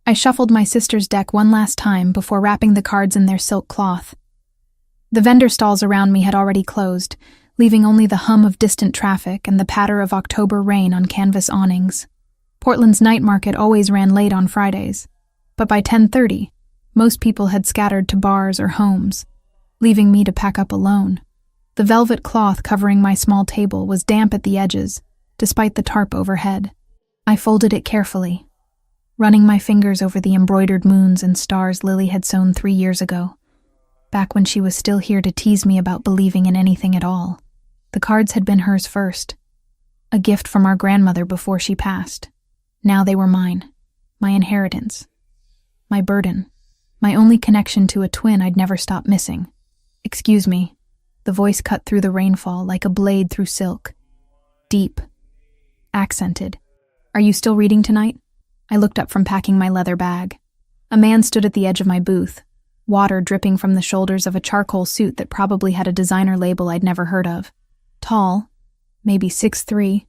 I shuffled my sister's deck one last time before wrapping the cards in their silk cloth. The vendor stalls around me had already closed, leaving only the hum of distant traffic and the patter of October rain on canvas awnings. Portland's night market always ran late on Fridays, but by 10:30, most people had scattered to bars or homes, leaving me to pack up alone. The velvet cloth covering my small table was damp at the edges, despite the tarp overhead. I folded it carefully, running my fingers over the embroidered moons and stars Lily had sewn 3 years ago, back when she was still here to tease me about believing in anything at all. The cards had been hers first, a gift from our grandmother before she passed. Now they were mine, my inheritance, my burden, my only connection to a twin I'd never stop missing. "Excuse me." The voice cut through the rainfall like a blade through silk. Deep. Accented. "Are you still reading tonight?" I looked up from packing my leather bag. A man stood at the edge of my booth, water dripping from the shoulders of a charcoal suit that probably had a designer label I'd never heard of. Tall, maybe 6'3",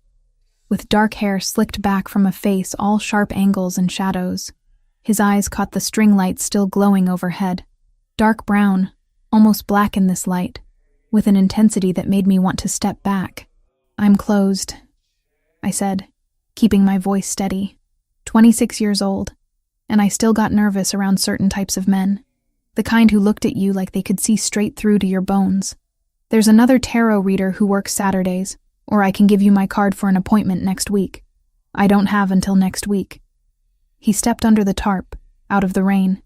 with dark hair slicked back from a face all sharp angles and shadows. His eyes caught the string lights still glowing overhead. Dark brown, almost black in this light, with an intensity that made me want to step back. "I'm closed," I said, keeping my voice steady. 26 years old, and I still got nervous around certain types of men. The kind who looked at you like they could see straight through to your bones. "There's another tarot reader who works Saturdays, or I can give you my card for an appointment next week. I don't have until next week." He stepped under the tarp, out of the rain.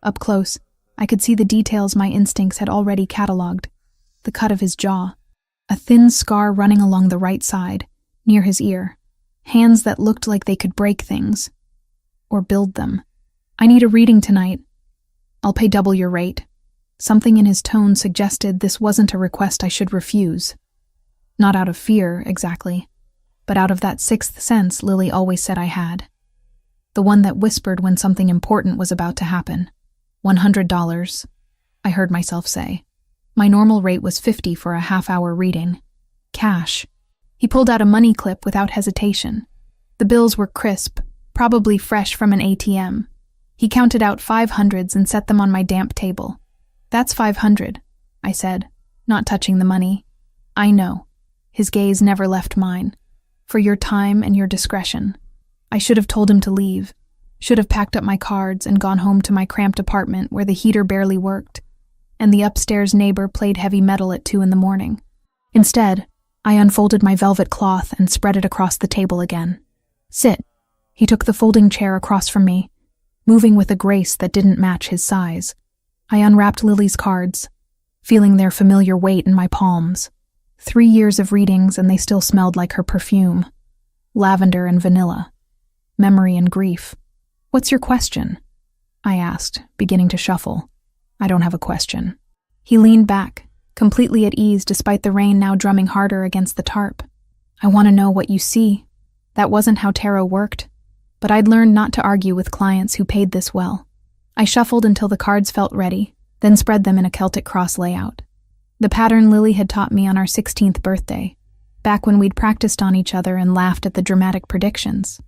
Up close, I could see the details my instincts had already catalogued. The cut of his jaw, a thin scar running along the right side, near his ear, hands that looked like they could break things, or build them. "I need a reading tonight. I'll pay double your rate." Something in his tone suggested this wasn't a request I should refuse. Not out of fear, exactly, but out of that sixth sense Lily always said I had. The one that whispered when something important was about to happen. $100, I heard myself say. My normal rate was $50 for a half-hour reading. Cash. He pulled out a money clip without hesitation. The bills were crisp, probably fresh from an ATM. He counted out 500s and set them on my damp table. "That's 500, I said, not touching the money. "I know." His gaze never left mine. "For your time and your discretion." I should have told him to leave, should have packed up my cards and gone home to my cramped apartment where the heater barely worked, and the upstairs neighbor played heavy metal at 2 a.m. Instead, I unfolded my velvet cloth and spread it across the table again. "Sit." He took the folding chair across from me, moving with a grace that didn't match his size. I unwrapped Lily's cards, feeling their familiar weight in my palms. 3 years of readings and they still smelled like her perfume. Lavender and vanilla. Memory and grief. "What's your question?" I asked, beginning to shuffle. "I don't have a question." He leaned back, completely at ease despite the rain now drumming harder against the tarp. "I want to know what you see." That wasn't how tarot worked, but I'd learned not to argue with clients who paid this well. I shuffled until the cards felt ready, then spread them in a Celtic cross layout. The pattern Lily had taught me on our 16th birthday, back when we'd practiced on each other and laughed at the dramatic predictions.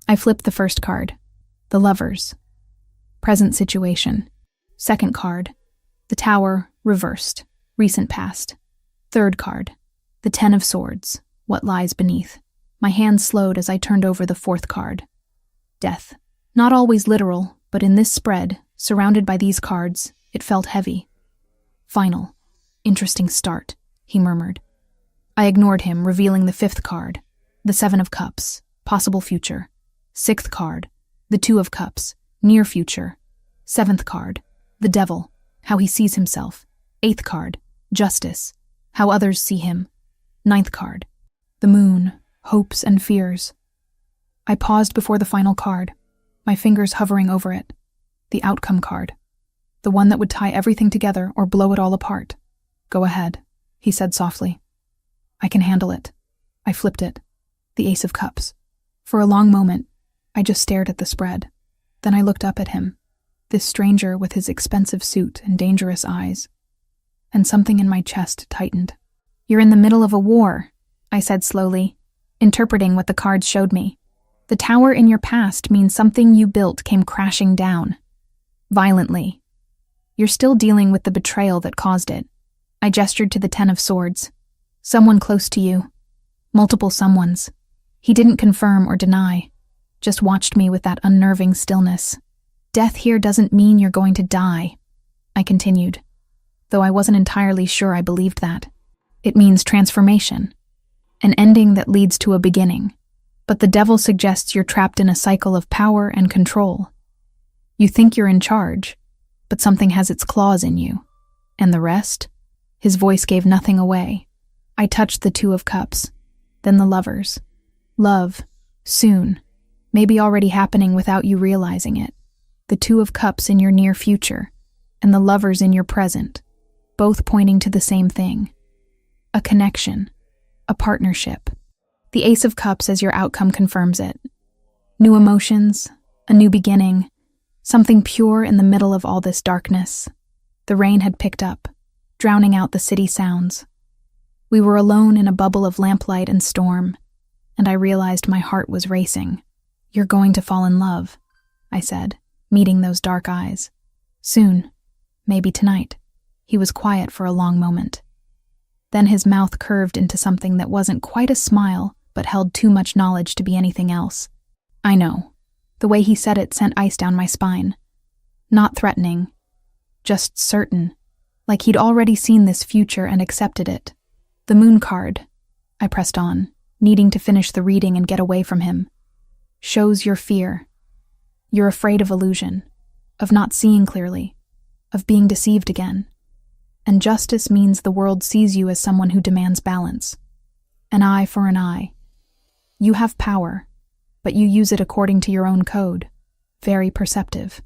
I flipped the first card, the Lovers. Present situation. Second card, the Tower, reversed, recent past. Third card, the Ten of Swords, what lies beneath. My hand slowed as I turned over the fourth card. Death. Not always literal, but in this spread, surrounded by these cards, it felt heavy. "Final. Interesting start," he murmured. I ignored him, revealing the fifth card, the Seven of Cups, possible future. Sixth card, the Two of Cups, near future. Seventh card, the Devil, how he sees himself. Eighth card, Justice, how others see him. Ninth card, the Moon, hopes and fears. I paused before the final card, my fingers hovering over it. The Outcome card, the one that would tie everything together or blow it all apart. "Go ahead," he said softly. "I can handle it." I flipped it. The Ace of Cups. For a long moment, I just stared at the spread. Then I looked up at him, this stranger with his expensive suit and dangerous eyes. And something in my chest tightened. "You're in the middle of a war," I said slowly, interpreting what the cards showed me. The tower in your past means something you built came crashing down. Violently. You're still dealing with the betrayal that caused it. I gestured to the Ten of Swords. Someone close to you. Multiple someones. He didn't confirm or deny, just watched me with that unnerving stillness. Death here doesn't mean you're going to die, I continued, though I wasn't entirely sure I believed that. It means transformation, an ending that leads to a beginning. But the devil suggests you're trapped in a cycle of power and control. You think you're in charge, but something has its claws in you. And the rest? His voice gave nothing away. I touched the Two of Cups, then the Lovers. Love, soon, maybe already happening without you realizing it. The Two of Cups in your near future, and the Lovers in your present, both pointing to the same thing. A connection, a partnership. The Ace of Cups as your outcome confirms it. New emotions, a new beginning, something pure in the middle of all this darkness. The rain had picked up, drowning out the city sounds. We were alone in a bubble of lamplight and storm, and I realized my heart was racing. You're going to fall in love, I said, meeting those dark eyes. Soon, maybe tonight. He was quiet for a long moment. Then his mouth curved into something that wasn't quite a smile, but held too much knowledge to be anything else. I know. The way he said it sent ice down my spine. Not threatening, just certain, like he'd already seen this future and accepted it. The moon card, I pressed on, needing to finish the reading and get away from him. Shows your fear. You're afraid of illusion, of not seeing clearly, of being deceived again. And justice means the world sees you as someone who demands balance. An eye for an eye. You have power, but you use it according to your own code. Very perceptive.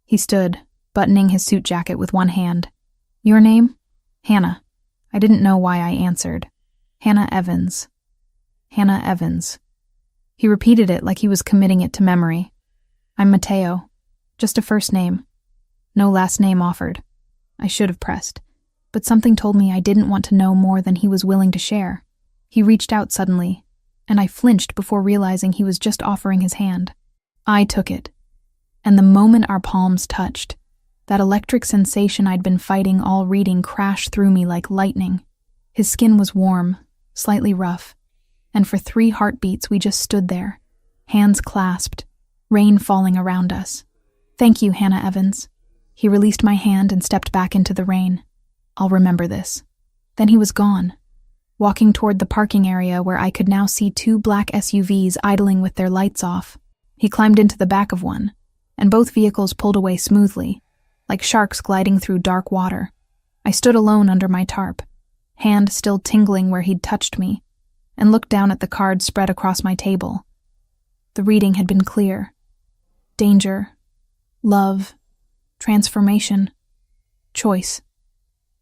He stood, buttoning his suit jacket with one hand. Your name? Hannah. I didn't know why I answered. Hannah Evans. Hannah Evans. He repeated it like he was committing it to memory. I'm Mateo. Just a first name. No last name offered. I should have pressed, but something told me I didn't want to know more than he was willing to share. He reached out suddenly, and I flinched before realizing he was just offering his hand. I took it, and the moment our palms touched, that electric sensation I'd been fighting all reading crashed through me like lightning. His skin was warm, slightly rough, and for 3 heartbeats we just stood there, hands clasped, rain falling around us. Thank you, Hannah Evans. He released my hand and stepped back into the rain. I'll remember this. Then he was gone, walking toward the parking area where I could now see 2 black SUVs idling with their lights off. He climbed into the back of one, and both vehicles pulled away smoothly, like sharks gliding through dark water. I stood alone under my tarp, hand still tingling where he'd touched me, and looked down at the cards spread across my table. The reading had been clear. Danger, love, transformation, choice.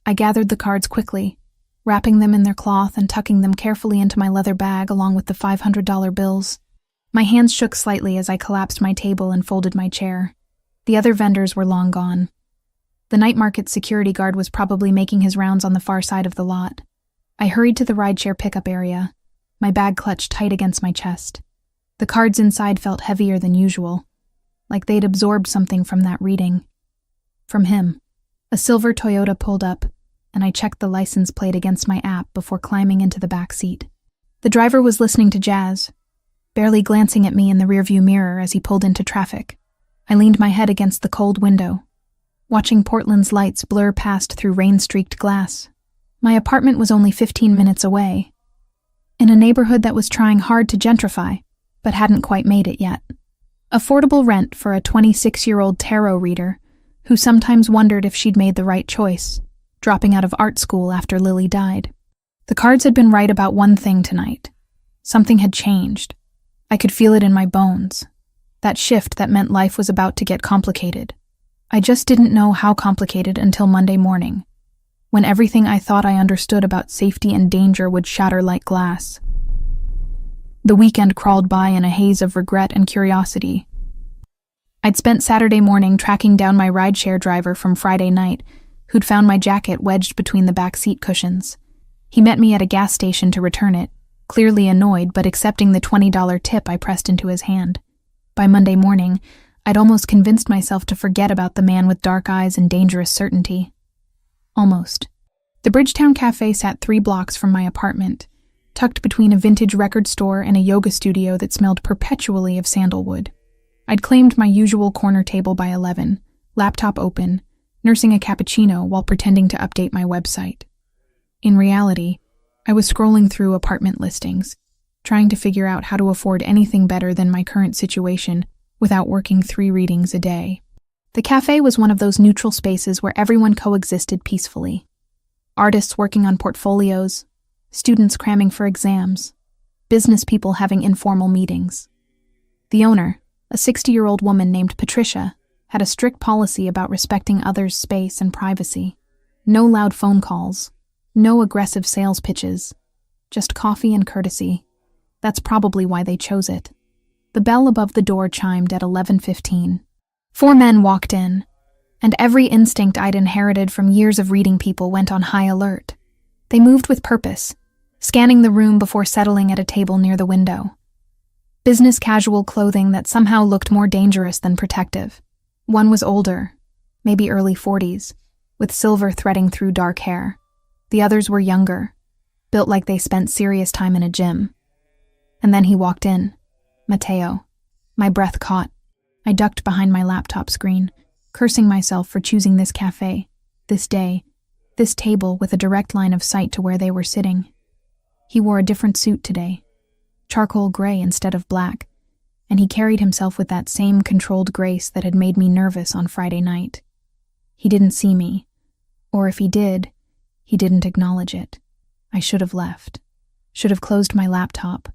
I gathered the cards quickly, wrapping them in their cloth and tucking them carefully into my leather bag along with the $500 bills. My hands shook slightly as I collapsed my table and folded my chair. The other vendors were long gone. The night market security guard was probably making his rounds on the far side of the lot. I hurried to the rideshare pickup area, my bag clutched tight against my chest. The cards inside felt heavier than usual, like they'd absorbed something from that reading. From him. A silver Toyota pulled up, and I checked the license plate against my app before climbing into the back seat. The driver was listening to jazz, barely glancing at me in the rearview mirror as he pulled into traffic. I leaned my head against the cold window, watching Portland's lights blur past through rain-streaked glass. My apartment was only 15 minutes away, in a neighborhood that was trying hard to gentrify, but hadn't quite made it yet. Affordable rent for a 26-year-old tarot reader who sometimes wondered if she'd made the right choice, dropping out of art school after Lily died. The cards had been right about one thing tonight. Something had changed. I could feel it in my bones. That shift that meant life was about to get complicated. I just didn't know how complicated until Monday morning, when everything I thought I understood about safety and danger would shatter like glass. The weekend crawled by in a haze of regret and curiosity. I'd spent Saturday morning tracking down my rideshare driver from Friday night, who'd found my jacket wedged between the back seat cushions. He met me at a gas station to return it, clearly annoyed but accepting the $20 tip I pressed into his hand. By Monday morning, I'd almost convinced myself to forget about the man with dark eyes and dangerous certainty. Almost. The Bridgetown Cafe sat 3 blocks from my apartment, tucked between a vintage record store and a yoga studio that smelled perpetually of sandalwood. I'd claimed my usual corner table by 11, laptop open, nursing a cappuccino while pretending to update my website. In reality, I was scrolling through apartment listings, trying to figure out how to afford anything better than my current situation without working 3 readings a day. The cafe was one of those neutral spaces where everyone coexisted peacefully. Artists working on portfolios, students cramming for exams, business people having informal meetings. The owner, a 60-year-old woman named Patricia, had a strict policy about respecting others' space and privacy. No loud phone calls, no aggressive sales pitches, just coffee and courtesy. That's probably why they chose it. The bell above the door chimed at 11:15. 4 men walked in, and every instinct I'd inherited from years of reading people went on high alert. They moved with purpose, scanning the room before settling at a table near the window. Business casual clothing that somehow looked more dangerous than protective. One was older, maybe early 40s, with silver threading through dark hair. The others were younger, built like they spent serious time in a gym. And then he walked in. Matteo. My breath caught. I ducked behind my laptop screen, cursing myself for choosing this cafe, this day, this table with a direct line of sight to where they were sitting. He wore a different suit today, charcoal gray instead of black, and he carried himself with that same controlled grace that had made me nervous on Friday night. He didn't see me, or if he did, he didn't acknowledge it. I should have left, should have closed my laptop,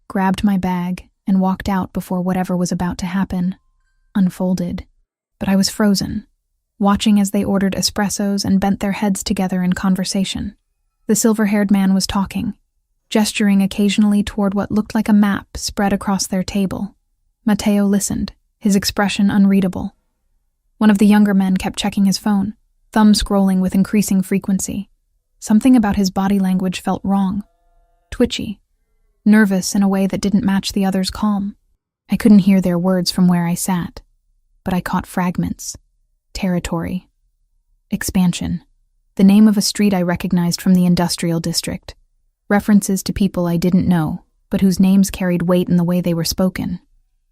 grabbed my bag, and walked out before whatever was about to happen unfolded. But I was frozen, watching as they ordered espressos and bent their heads together in conversation. The silver-haired man was talking, gesturing occasionally toward what looked like a map spread across their table. Matteo listened, his expression unreadable. One of the younger men kept checking his phone, thumb scrolling with increasing frequency. Something about his body language felt wrong, twitchy, nervous in a way that didn't match the other's calm. I couldn't hear their words from where I sat, but I caught fragments. Territory. Expansion. The name of a street I recognized from the industrial district. References to people I didn't know, but whose names carried weight in the way they were spoken.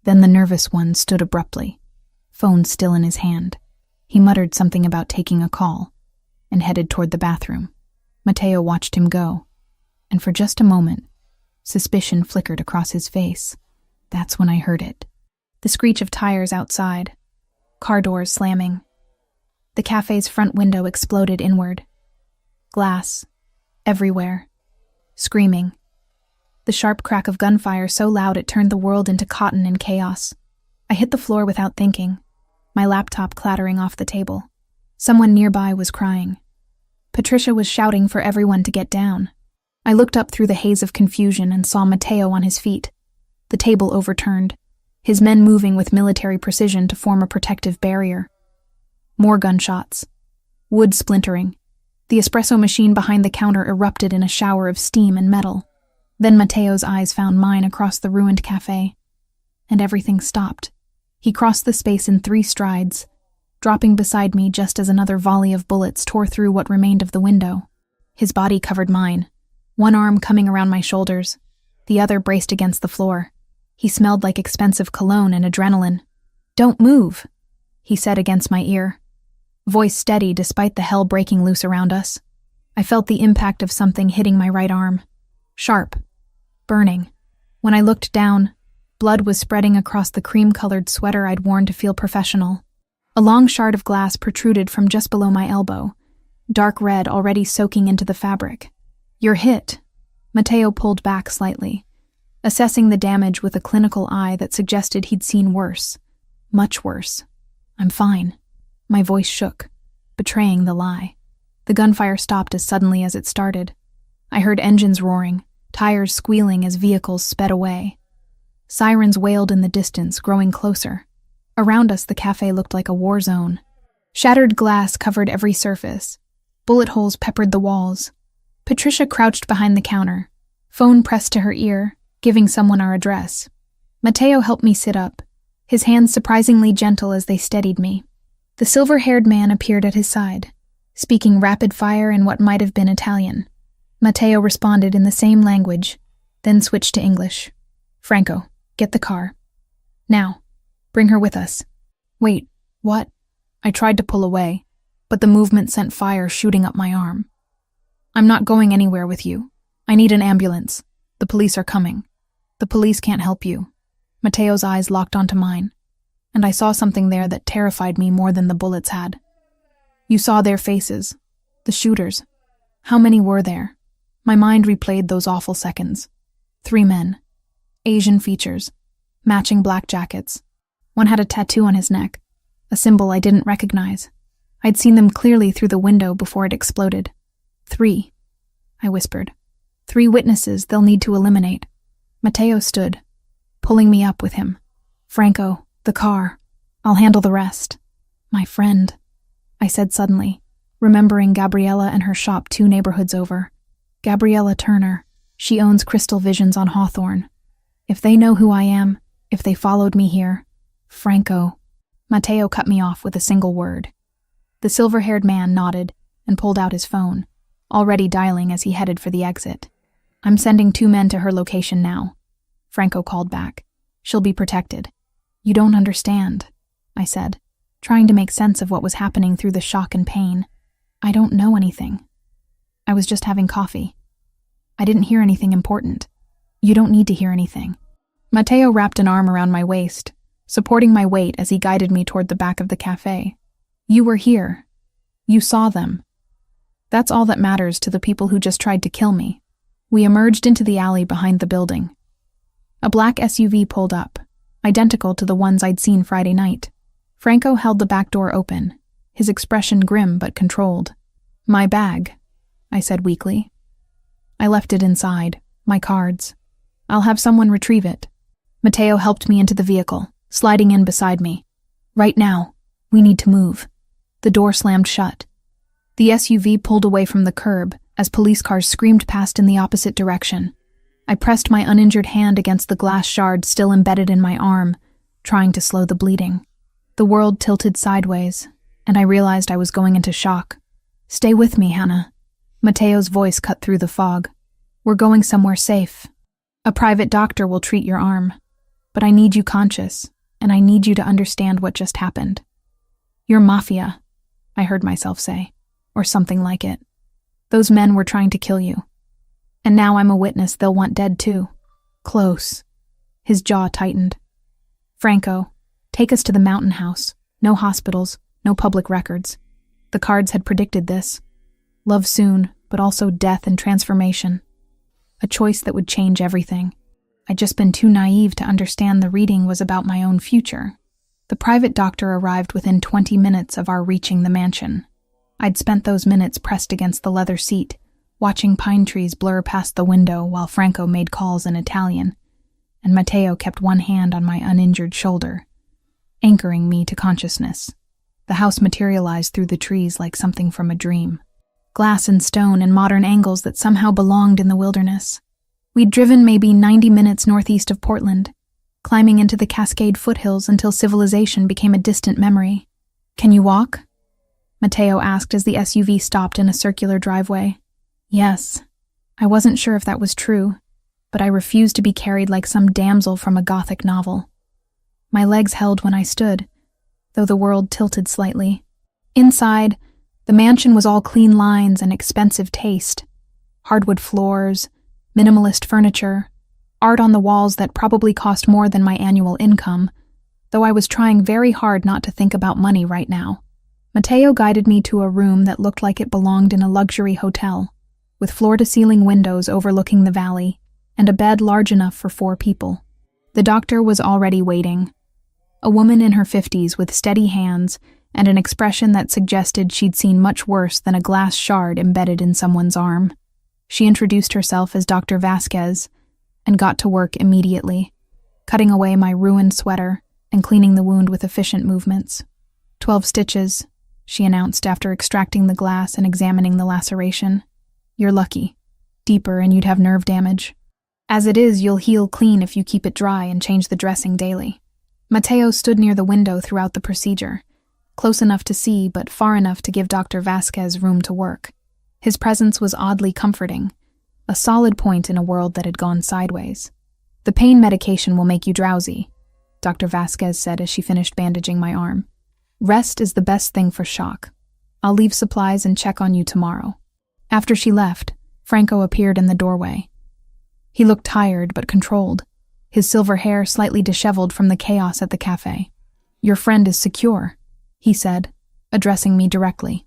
Then the nervous one stood abruptly, phone still in his hand. He muttered something about taking a call, and headed toward the bathroom. Matteo watched him go, and for just a moment, suspicion flickered across his face. That's when I heard it. The screech of tires outside, car doors slamming. The cafe's front window exploded inward. Glass, everywhere. Screaming. The sharp crack of gunfire so loud it turned the world into cotton and chaos. I hit the floor without thinking, my laptop clattering off the table. Someone nearby was crying. Patricia was shouting for everyone to get down. I looked up through the haze of confusion and saw Matteo on his feet. The table overturned, his men moving with military precision to form a protective barrier. More gunshots. Wood splintering. The espresso machine behind the counter erupted in a shower of steam and metal. Then Matteo's eyes found mine across the ruined cafe. And everything stopped. He crossed the space in 3 strides, dropping beside me just as another volley of bullets tore through what remained of the window. His body covered mine, one arm coming around my shoulders, the other braced against the floor. He smelled like expensive cologne and adrenaline. "Don't move," he said against my ear, voice steady despite the hell breaking loose around us. I felt the impact of something hitting my right arm. Sharp. Burning. When I looked down, blood was spreading across the cream-colored sweater I'd worn to feel professional. A long shard of glass protruded from just below my elbow, dark red already soaking into the fabric. "You're hit." Matteo pulled back slightly, assessing the damage with a clinical eye that suggested he'd seen worse. Much worse. "I'm fine." My voice shook, betraying the lie. The gunfire stopped as suddenly as it started. I heard engines roaring, tires squealing as vehicles sped away. Sirens wailed in the distance, growing closer. Around us, the cafe looked like a war zone. Shattered glass covered every surface. Bullet holes peppered the walls. Patricia crouched behind the counter, Phone pressed to her ear, giving someone our address. Mateo helped me sit up, his hands surprisingly gentle as they steadied me. The silver-haired man appeared at his side, speaking rapid fire in what might have been Italian. Mateo responded in the same language, then switched to English. Franco, get the car. Now, bring her with us. Wait, what? I tried to pull away, but the movement sent fire shooting up my arm. I'm not going anywhere with you. I need an ambulance. The police are coming. The police can't help you. Mateo's eyes locked onto mine, and I saw something there that terrified me more than the bullets had. You saw their faces, the shooters. How many were there? My mind replayed those awful seconds. 3 men. Asian features. Matching black jackets. One had a tattoo on his neck, a symbol I didn't recognize. I'd seen them clearly through the window before it exploded. 3, I whispered. 3 witnesses they'll need to eliminate. Mateo stood, pulling me up with him. Franco, the car. I'll handle the rest. My friend, I said suddenly, remembering Gabriella and her shop 2 neighborhoods over. Gabriella Turner. She owns Crystal Visions on Hawthorne. If they know who I am, if they followed me here, Franco. Mateo cut me off with a single word. The silver-haired man nodded and pulled out his phone, already dialing as he headed for the exit. I'm sending 2 men to her location now. Franco called back. She'll be protected. You don't understand, I said, trying to make sense of what was happening through the shock and pain. I don't know anything. I was just having coffee. I didn't hear anything important. You don't need to hear anything. Mateo wrapped an arm around my waist, supporting my weight as he guided me toward the back of the cafe. You were here. You saw them. That's all that matters to the people who just tried to kill me. We emerged into the alley behind the building. A black SUV pulled up, identical to the ones I'd seen Friday night. Franco held the back door open, his expression grim but controlled. My bag, I said weakly. I left it inside, my cards. I'll have someone retrieve it. Mateo helped me into the vehicle, sliding in beside me. Right now, we need to move. The door slammed shut. The SUV pulled away from the curb as police cars screamed past in the opposite direction. I pressed my uninjured hand against the glass shard still embedded in my arm, trying to slow the bleeding. The world tilted sideways, and I realized I was going into shock. Stay with me, Hannah. Mateo's voice cut through the fog. We're going somewhere safe. A private doctor will treat your arm. But I need you conscious, and I need you to understand what just happened. You're Mafia, I heard myself say, or something like it. Those men were trying to kill you. And now I'm a witness they'll want dead too. Close. His jaw tightened. Franco, take us to the mountain house. No hospitals, no public records. The cards had predicted this. Love soon, but also death and transformation. A choice that would change everything. I'd just been too naive to understand the reading was about my own future. The private doctor arrived within 20 minutes of our reaching the mansion. I'd spent those minutes pressed against the leather seat, watching pine trees blur past the window while Franco made calls in Italian, and Mateo kept one hand on my uninjured shoulder, anchoring me to consciousness. The house materialized through the trees like something from a dream. Glass and stone in modern angles that somehow belonged in the wilderness. We'd driven maybe 90 minutes northeast of Portland, climbing into the Cascade foothills until civilization became a distant memory. Can you walk? Mateo asked as the SUV stopped in a circular driveway. Yes. I wasn't sure if that was true, but I refused to be carried like some damsel from a Gothic novel. My legs held when I stood, though the world tilted slightly. Inside, the mansion was all clean lines and expensive taste. Hardwood floors, minimalist furniture, art on the walls that probably cost more than my annual income, though I was trying very hard not to think about money right now. Mateo guided me to a room that looked like it belonged in a luxury hotel, with floor-to-ceiling windows overlooking the valley, and a bed large enough for 4 people. The doctor was already waiting. A woman in her 50s with steady hands and an expression that suggested she'd seen much worse than a glass shard embedded in someone's arm. She introduced herself as Dr. Vasquez and got to work immediately, cutting away my ruined sweater and cleaning the wound with efficient movements. 12 stitches, she announced after extracting the glass and examining the laceration. You're lucky. Deeper and you'd have nerve damage. As it is, you'll heal clean if you keep it dry and change the dressing daily. Mateo stood near the window throughout the procedure, close enough to see but far enough to give Dr. Vasquez room to work. His presence was oddly comforting, a solid point in a world that had gone sideways. The pain medication will make you drowsy, Dr. Vasquez said as she finished bandaging my arm. Rest is the best thing for shock. I'll leave supplies and check on you tomorrow. After she left, Franco appeared in the doorway. He looked tired but controlled, his silver hair slightly disheveled from the chaos at the cafe. Your friend is secure, he said, addressing me directly.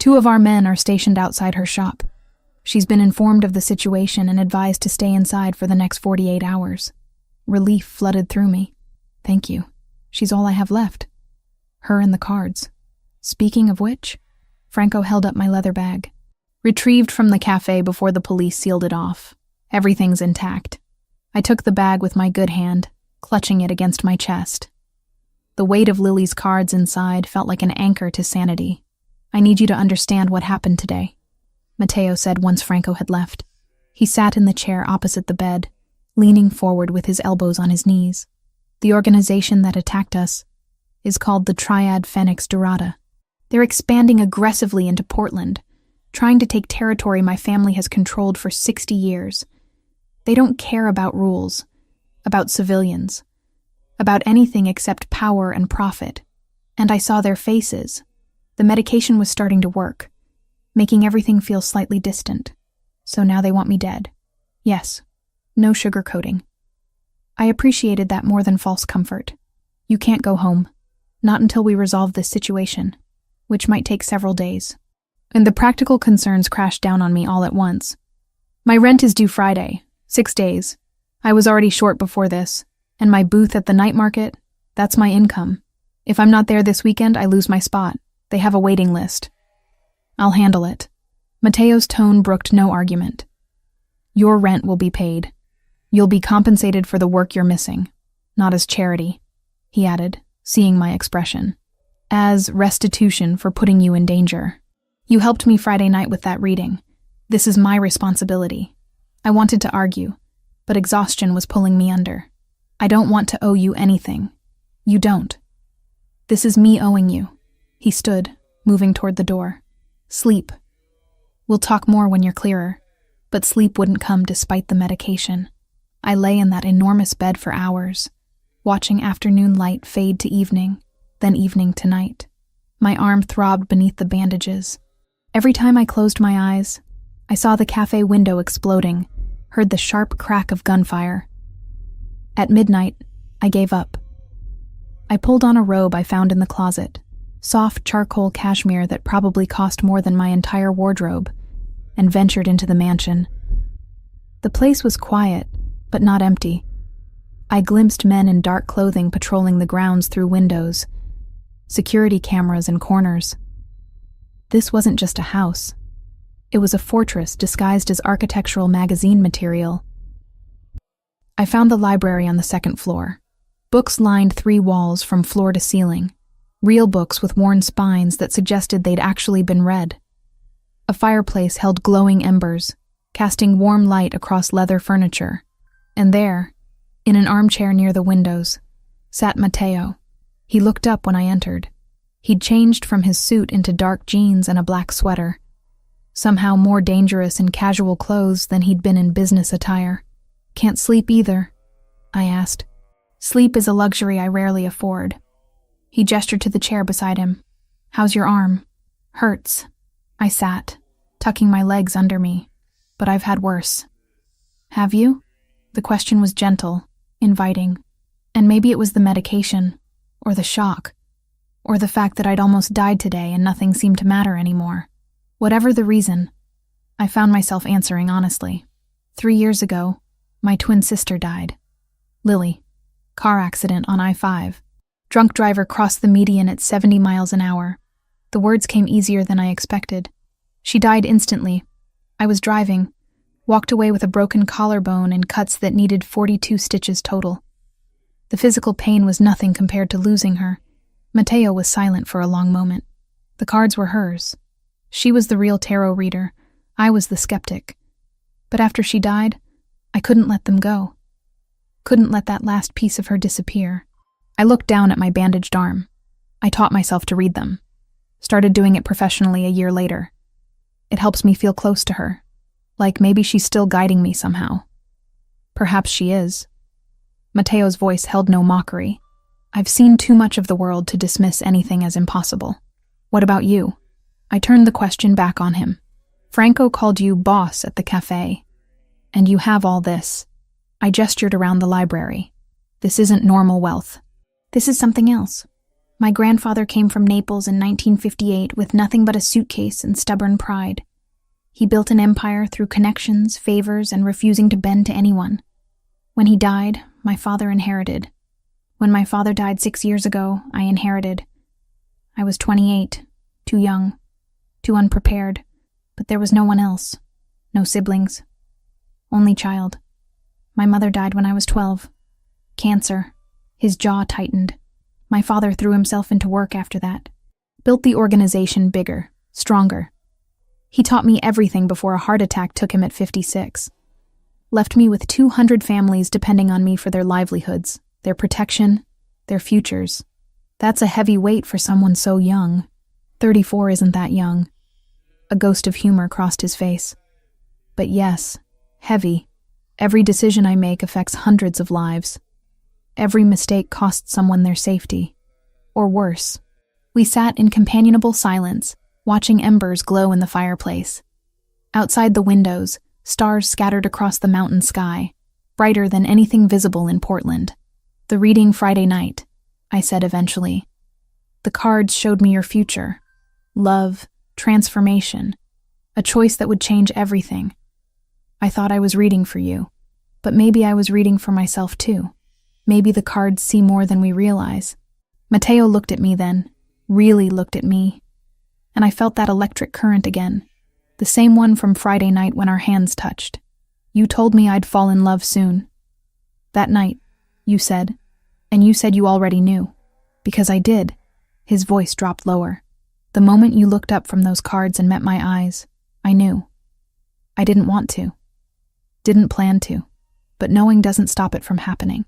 2 of our men are stationed outside her shop. She's been informed of the situation and advised to stay inside for the next 48 hours. Relief flooded through me. Thank you. She's all I have left. Her and the cards. Speaking of which, Franco held up my leather bag. Retrieved from the cafe before the police sealed it off. Everything's intact. I took the bag with my good hand, clutching it against my chest. The weight of Lily's cards inside felt like an anchor to sanity. I need you to understand what happened today, Mateo said once Franco had left. He sat in the chair opposite the bed, leaning forward with his elbows on his knees. The organization that attacked us is called the Triad Phoenix Dorada. They're expanding aggressively into Portland, trying to take territory my family has controlled for 60 years. They don't care about rules, about civilians, about anything except power and profit. And I saw their faces. The medication was starting to work, making everything feel slightly distant. So now they want me dead. Yes, no sugarcoating. I appreciated that more than false comfort. You can't go home, not until we resolve this situation, which might take several days. And the practical concerns crashed down on me all at once. My rent is due Friday, 6 days. I was already short before this, and my booth at the night market, that's my income. If I'm not there this weekend, I lose my spot. They have a waiting list. I'll handle it. Mateo's tone brooked no argument. Your rent will be paid. You'll be compensated for the work you're missing, not as charity, he added, seeing my expression. As restitution for putting you in danger. You helped me Friday night with that reading. This is my responsibility. I wanted to argue, but exhaustion was pulling me under. I don't want to owe you anything. You don't. This is me owing you. He stood, moving toward the door. Sleep. We'll talk more when you're clearer. But sleep wouldn't come despite the medication. I lay in that enormous bed for hours, watching afternoon light fade to evening, then evening to night. My arm throbbed beneath the bandages. Every time I closed my eyes, I saw the cafe window exploding, heard the sharp crack of gunfire. At midnight, I gave up. I pulled on a robe I found in the closet, soft charcoal cashmere that probably cost more than my entire wardrobe, and ventured into the mansion. The place was quiet, but not empty. I glimpsed men in dark clothing patrolling the grounds through windows, security cameras in corners. This wasn't just a house. It was a fortress disguised as architectural magazine material. I found the library on the 2nd floor. Books lined 3 walls from floor to ceiling, real books with worn spines that suggested they'd actually been read. A fireplace held glowing embers, casting warm light across leather furniture. And there, in an armchair near the windows, sat Mateo. He looked up when I entered. He'd changed from his suit into dark jeans and a black sweater, somehow more dangerous in casual clothes than he'd been in business attire. Can't sleep either? I asked. Sleep is a luxury I rarely afford. He gestured to the chair beside him. How's your arm? Hurts. I sat, tucking my legs under me, but I've had worse. Have you? The question was gentle, inviting, and maybe it was the medication, or the shock, or the fact that I'd almost died today and nothing seemed to matter anymore. Whatever the reason, I found myself answering honestly. 3 years ago, my twin sister died. Lily. Car accident on I-5. Drunk driver crossed the median at 70 miles an hour. The words came easier than I expected. She died instantly. I was driving, walked away with a broken collarbone and cuts that needed 42 stitches total. The physical pain was nothing compared to losing her. Mateo was silent for a long moment. The cards were hers. She was the real tarot reader. I was the skeptic. But after she died, I couldn't let them go. Couldn't let that last piece of her disappear. I looked down at my bandaged arm. I taught myself to read them. Started doing it professionally a year later. It helps me feel close to her. Like maybe she's still guiding me somehow. Perhaps she is. Mateo's voice held no mockery. I've seen too much of the world to dismiss anything as impossible. What about you? I turned the question back on him. Franco called you boss at the cafe. And you have all this. I gestured around the library. This isn't normal wealth. This is something else. My grandfather came from Naples in 1958 with nothing but a suitcase and stubborn pride. He built an empire through connections, favors, and refusing to bend to anyone. When he died, my father inherited. When my father died 6 years ago, I inherited. I was 28, too young, too unprepared, but there was no one else. No siblings. Only child. My mother died when I was 12. Cancer. His jaw tightened. My father threw himself into work after that. Built the organization bigger, stronger. He taught me everything before a heart attack took him at 56. Left me with 200 families depending on me for their livelihoods, their protection, their futures. That's a heavy weight for someone so young. 34 isn't that young. A ghost of humor crossed his face. But yes, heavy. Every decision I make affects hundreds of lives. Every mistake costs someone their safety. Or worse. We sat in companionable silence, watching embers glow in the fireplace. Outside the windows, stars scattered across the mountain sky, brighter than anything visible in Portland. The reading Friday night, I said eventually. The cards showed me your future. Love, transformation, a choice that would change everything. I thought I was reading for you, but maybe I was reading for myself too. Maybe the cards see more than we realize. Mateo looked at me then, really looked at me, and I felt that electric current again, the same one from Friday night when our hands touched. You told me I'd fall in love soon. That night, you said, and you said you already knew. Because I did. His voice dropped lower. The moment you looked up from those cards and met my eyes, I knew. I didn't want to. Didn't plan to. But knowing doesn't stop it from happening.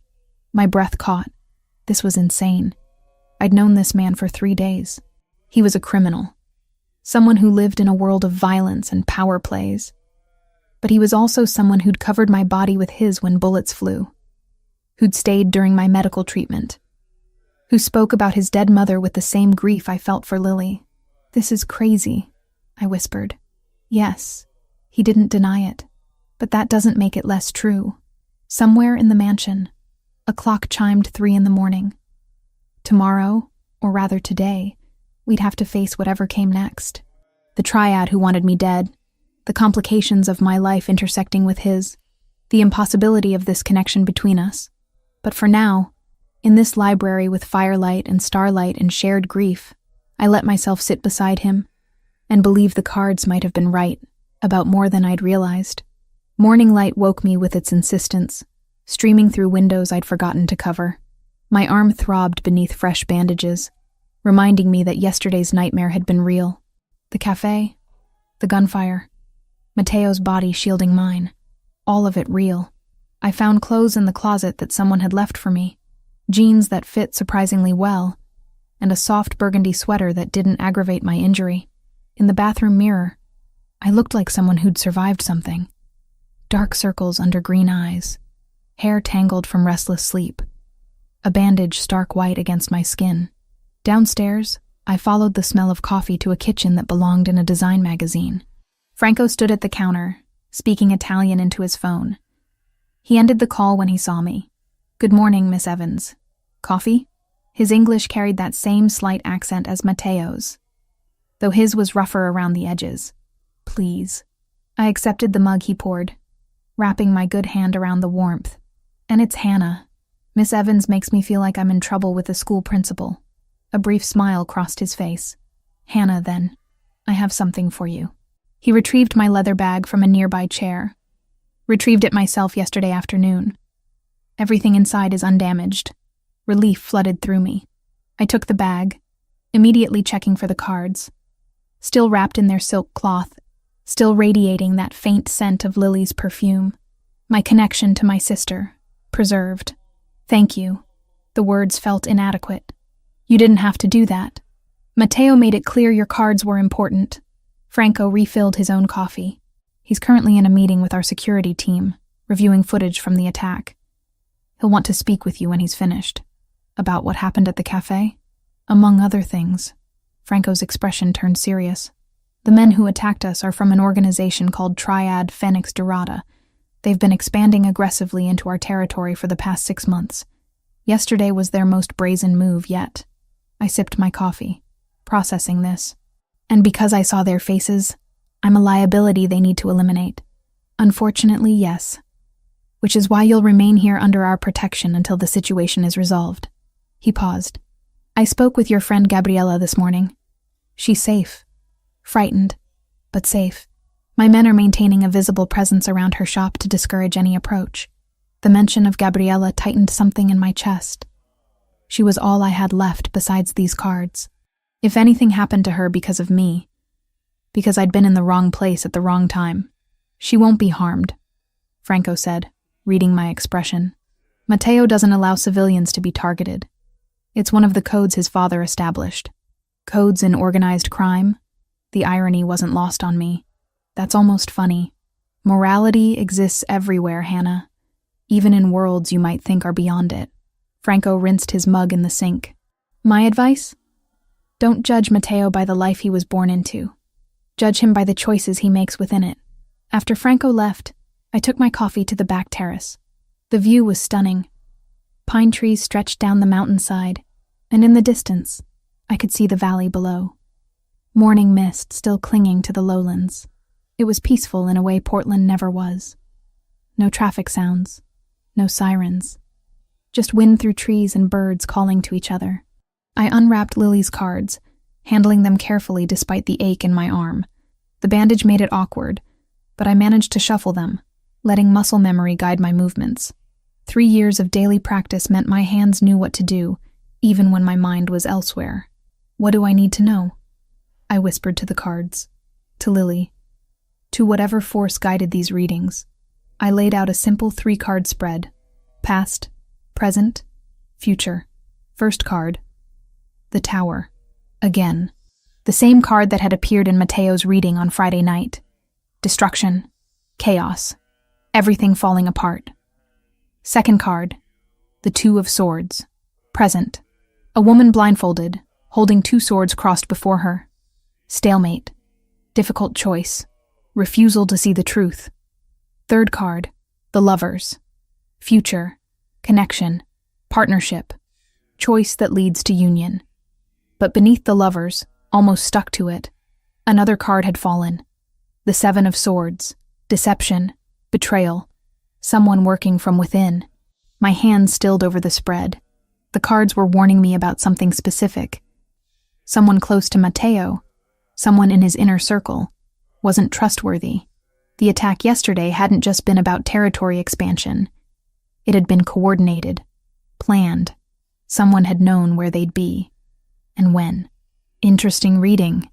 My breath caught. This was insane. I'd known this man for 3 days. He was a criminal. Someone who lived in a world of violence and power plays. But he was also someone who'd covered my body with his when bullets flew. Who'd stayed during my medical treatment. Who spoke about his dead mother with the same grief I felt for Lily. This is crazy, I whispered. Yes, he didn't deny it. But that doesn't make it less true. Somewhere in the mansion, a clock chimed 3 a.m. Tomorrow, or rather today, we'd have to face whatever came next. The triad who wanted me dead, the complications of my life intersecting with his, the impossibility of this connection between us. But for now, in this library with firelight and starlight and shared grief, I let myself sit beside him and believe the cards might have been right about more than I'd realized. Morning light woke me with its insistence, streaming through windows I'd forgotten to cover. My arm throbbed beneath fresh bandages, reminding me that yesterday's nightmare had been real. The cafe, the gunfire, Mateo's body shielding mine, all of it real. I found clothes in the closet that someone had left for me, jeans that fit surprisingly well, and a soft burgundy sweater that didn't aggravate my injury. In the bathroom mirror, I looked like someone who'd survived something. Dark circles under green eyes, hair tangled from restless sleep, a bandage stark white against my skin. Downstairs, I followed the smell of coffee to a kitchen that belonged in a design magazine. Franco stood at the counter, speaking Italian into his phone. He ended the call when he saw me. "Good morning, Miss Evans. Coffee?" His English carried that same slight accent as Mateo's, though his was rougher around the edges. "Please." I accepted the mug he poured, wrapping my good hand around the warmth. "And it's Hannah. Miss Evans makes me feel like I'm in trouble with the school principal." A brief smile crossed his face. "Hannah, then. I have something for you." He retrieved my leather bag from a nearby chair. Retrieved it myself yesterday afternoon. Everything inside is undamaged. Relief flooded through me. I took the bag, immediately checking for the cards. Still wrapped in their silk cloth, still radiating that faint scent of Lily's perfume. My connection to my sister, preserved. Thank you. The words felt inadequate. You didn't have to do that. Matteo made it clear your cards were important. Franco refilled his own coffee. He's currently in a meeting with our security team, reviewing footage from the attack. He'll want to speak with you when he's finished. About what happened at the cafe? Among other things. Franco's expression turned serious. The men who attacked us are from an organization called Triad Phoenix Dorada. They've been expanding aggressively into our territory for the past 6 months. Yesterday was their most brazen move yet. I sipped my coffee, processing this. And because I saw their faces, I'm a liability they need to eliminate. Unfortunately, yes. Which is why you'll remain here under our protection until the situation is resolved. He paused. I spoke with your friend Gabriella this morning. She's safe. Frightened, but safe. My men are maintaining a visible presence around her shop to discourage any approach. The mention of Gabriella tightened something in my chest. She was all I had left besides these cards. If anything happened to her because of me, because I'd been in the wrong place at the wrong time, she won't be harmed, Franco said, reading my expression. Matteo doesn't allow civilians to be targeted. It's one of the codes his father established. Codes in organized crime. The irony wasn't lost on me. That's almost funny. Morality exists everywhere, Hannah. Even in worlds you might think are beyond it. Franco rinsed his mug in the sink. My advice? Don't judge Matteo by the life he was born into. Judge him by the choices he makes within it. After Franco left, I took my coffee to the back terrace. The view was stunning. Pine trees stretched down the mountainside, and in the distance, I could see the valley below. Morning mist still clinging to the lowlands. It was peaceful in a way Portland never was. No traffic sounds, no sirens. Just wind through trees and birds calling to each other. I unwrapped Lily's cards, handling them carefully despite the ache in my arm. The bandage made it awkward, but I managed to shuffle them, letting muscle memory guide my movements. 3 years of daily practice meant my hands knew what to do, even when my mind was elsewhere. What do I need to know? I whispered to the cards, to Lily. To whatever force guided these readings, I laid out a simple 3-card spread. Past, present, future. First card. The Tower. Again. The same card that had appeared in Matteo's reading on Friday night. Destruction. Chaos. Everything falling apart. Second card. The 2 of Swords. Present. A woman blindfolded, holding 2 swords crossed before her. Stalemate. Difficult choice. Refusal to see the truth. Third card. The Lovers. Future. Connection. Partnership. Choice that leads to union. But beneath the Lovers, almost stuck to it, another card had fallen. The 7 of Swords. Deception. Betrayal. Someone working from within. My hands stilled over the spread. The cards were warning me about something specific. Someone close to Matteo, someone in his inner circle, wasn't trustworthy. The attack yesterday hadn't just been about territory expansion. It had been coordinated, planned. Someone had known where they'd be, and when. Interesting reading.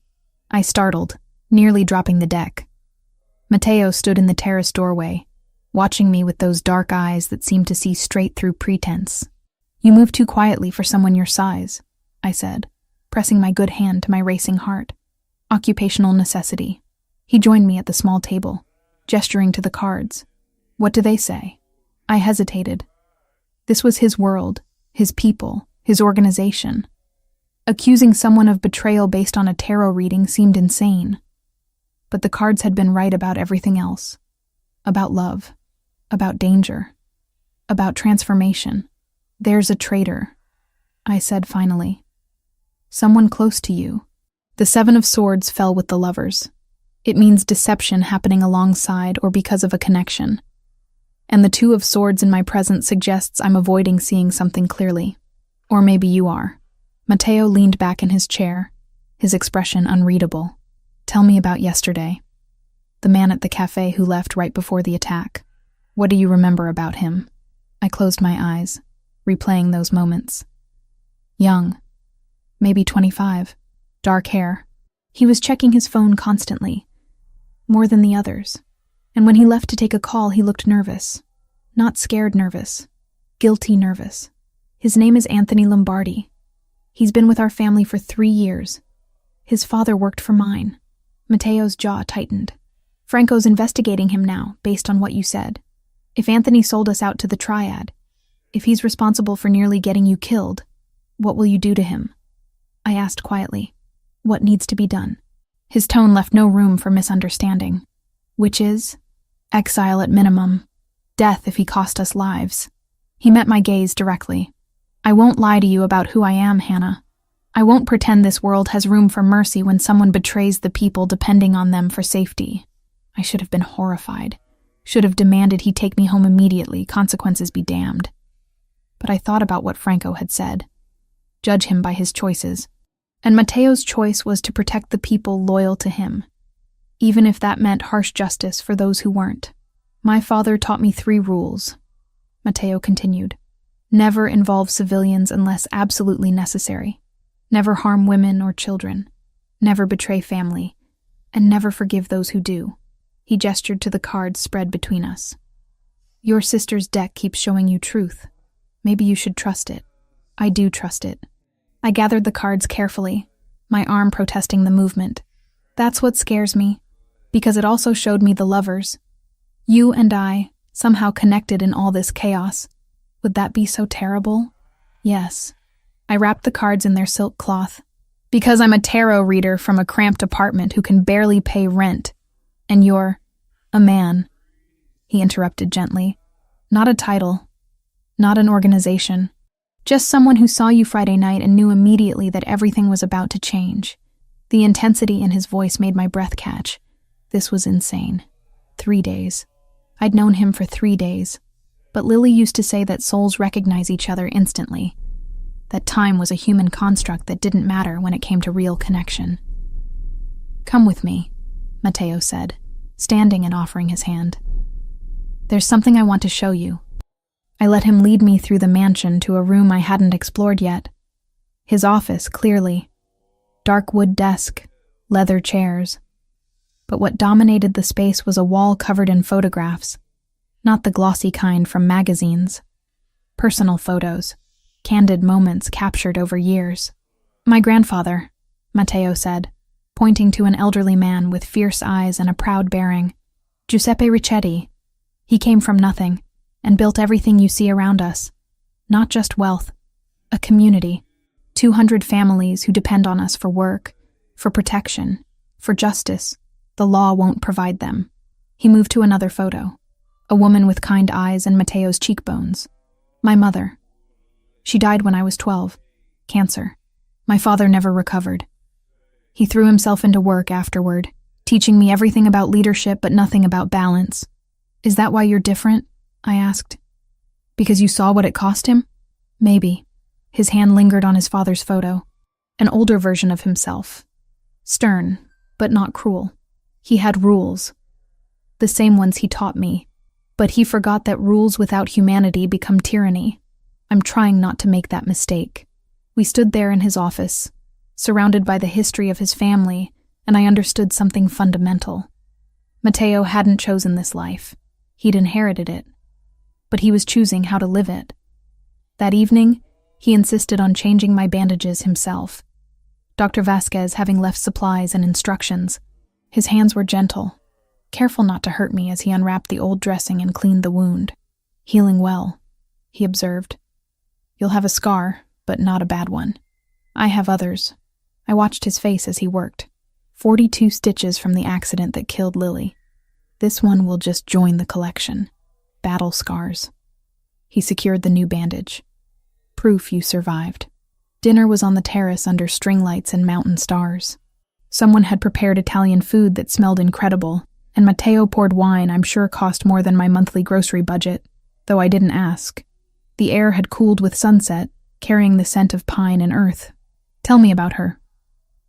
I startled, nearly dropping the deck. Matteo stood in the terrace doorway, watching me with those dark eyes that seemed to see straight through pretense. You move too quietly for someone your size, I said, pressing my good hand to my racing heart. Occupational necessity. He joined me at the small table, gesturing to the cards. What do they say? I hesitated. This was his world, his people, his organization. Accusing someone of betrayal based on a tarot reading seemed insane. But the cards had been right about everything else. About love. About danger. About transformation. There's a traitor, I said finally. Someone close to you. The 7 of Swords fell with the Lovers. It means deception happening alongside or because of a connection. And the 2 of Swords in my presence suggests I'm avoiding seeing something clearly. Or maybe you are. Matteo leaned back in his chair, his expression unreadable. Tell me about yesterday. The man at the cafe who left right before the attack. What do you remember about him? I closed my eyes, replaying those moments. Young. Maybe 25. Dark hair. He was checking his phone constantly. More than the others. And when he left to take a call, he looked nervous. Not scared nervous. Guilty nervous. His name is Anthony Lombardi. He's been with our family for 3 years. His father worked for mine. Matteo's jaw tightened. Franco's investigating him now, based on what you said. If Anthony sold us out to the Triad, if he's responsible for nearly getting you killed, what will you do to him? I asked quietly. What needs to be done? His tone left no room for misunderstanding. Which is? Exile at minimum. Death if he cost us lives. He met my gaze directly. I won't lie to you about who I am, Hannah. I won't pretend this world has room for mercy when someone betrays the people depending on them for safety. I should have been horrified. Should have demanded he take me home immediately, consequences be damned. But I thought about what Franco had said. Judge him by his choices. And Matteo's choice was to protect the people loyal to him, even if that meant harsh justice for those who weren't. My father taught me 3 rules. Matteo continued. Never involve civilians unless absolutely necessary. Never harm women or children. Never betray family. And never forgive those who do. He gestured to the cards spread between us. Your sister's deck keeps showing you truth. Maybe you should trust it. I do trust it. I gathered the cards carefully, my arm protesting the movement. That's what scares me, because it also showed me the lovers. You and I, somehow connected in all this chaos. Would that be so terrible? Yes. I wrapped the cards in their silk cloth. Because I'm a tarot reader from a cramped apartment who can barely pay rent. And you're a man, he interrupted gently. Not a title. Not an organization. Just someone who saw you Friday night and knew immediately that everything was about to change. The intensity in his voice made my breath catch. This was insane. 3 days. I'd known him for 3 days. But Lily used to say that souls recognize each other instantly. That time was a human construct that didn't matter when it came to real connection. Come with me, Matteo said, standing and offering his hand. There's something I want to show you. I let him lead me through the mansion to a room I hadn't explored yet. His office, clearly. Dark wood desk, leather chairs. But what dominated the space was a wall covered in photographs. Not the glossy kind from magazines. Personal photos. Candid moments captured over years. My grandfather, Matteo said, pointing to an elderly man with fierce eyes and a proud bearing. Giuseppe Ricchetti. He came from nothing and built everything you see around us. Not just wealth, a community. 200 families who depend on us for work, for protection, for justice. The law won't provide them. He moved to another photo. A woman with kind eyes and Matteo's cheekbones. My mother. She died when I was 12. Cancer. My father never recovered. He threw himself into work afterward, teaching me everything about leadership but nothing about balance. Is that why you're different? I asked. Because you saw what it cost him? Maybe. His hand lingered on his father's photo. An older version of himself. Stern, but not cruel. He had rules. The same ones he taught me. But he forgot that rules without humanity become tyranny. I'm trying not to make that mistake. We stood there in his office, surrounded by the history of his family, and I understood something fundamental. Matteo hadn't chosen this life. He'd inherited it. But he was choosing how to live it. That evening, he insisted on changing my bandages himself. Dr. Vasquez having left supplies and instructions. His hands were gentle, careful not to hurt me as he unwrapped the old dressing and cleaned the wound. Healing well, he observed. You'll have a scar, but not a bad one. I have others. I watched his face as he worked. 42 stitches from the accident that killed Lily. This one will just join the collection. Battle scars. He secured the new bandage. Proof you survived. Dinner was on the terrace under string lights and mountain stars. Someone had prepared Italian food that smelled incredible, and Matteo poured wine I'm sure cost more than my monthly grocery budget, though I didn't ask. The air had cooled with sunset, carrying the scent of pine and earth. Tell me about her,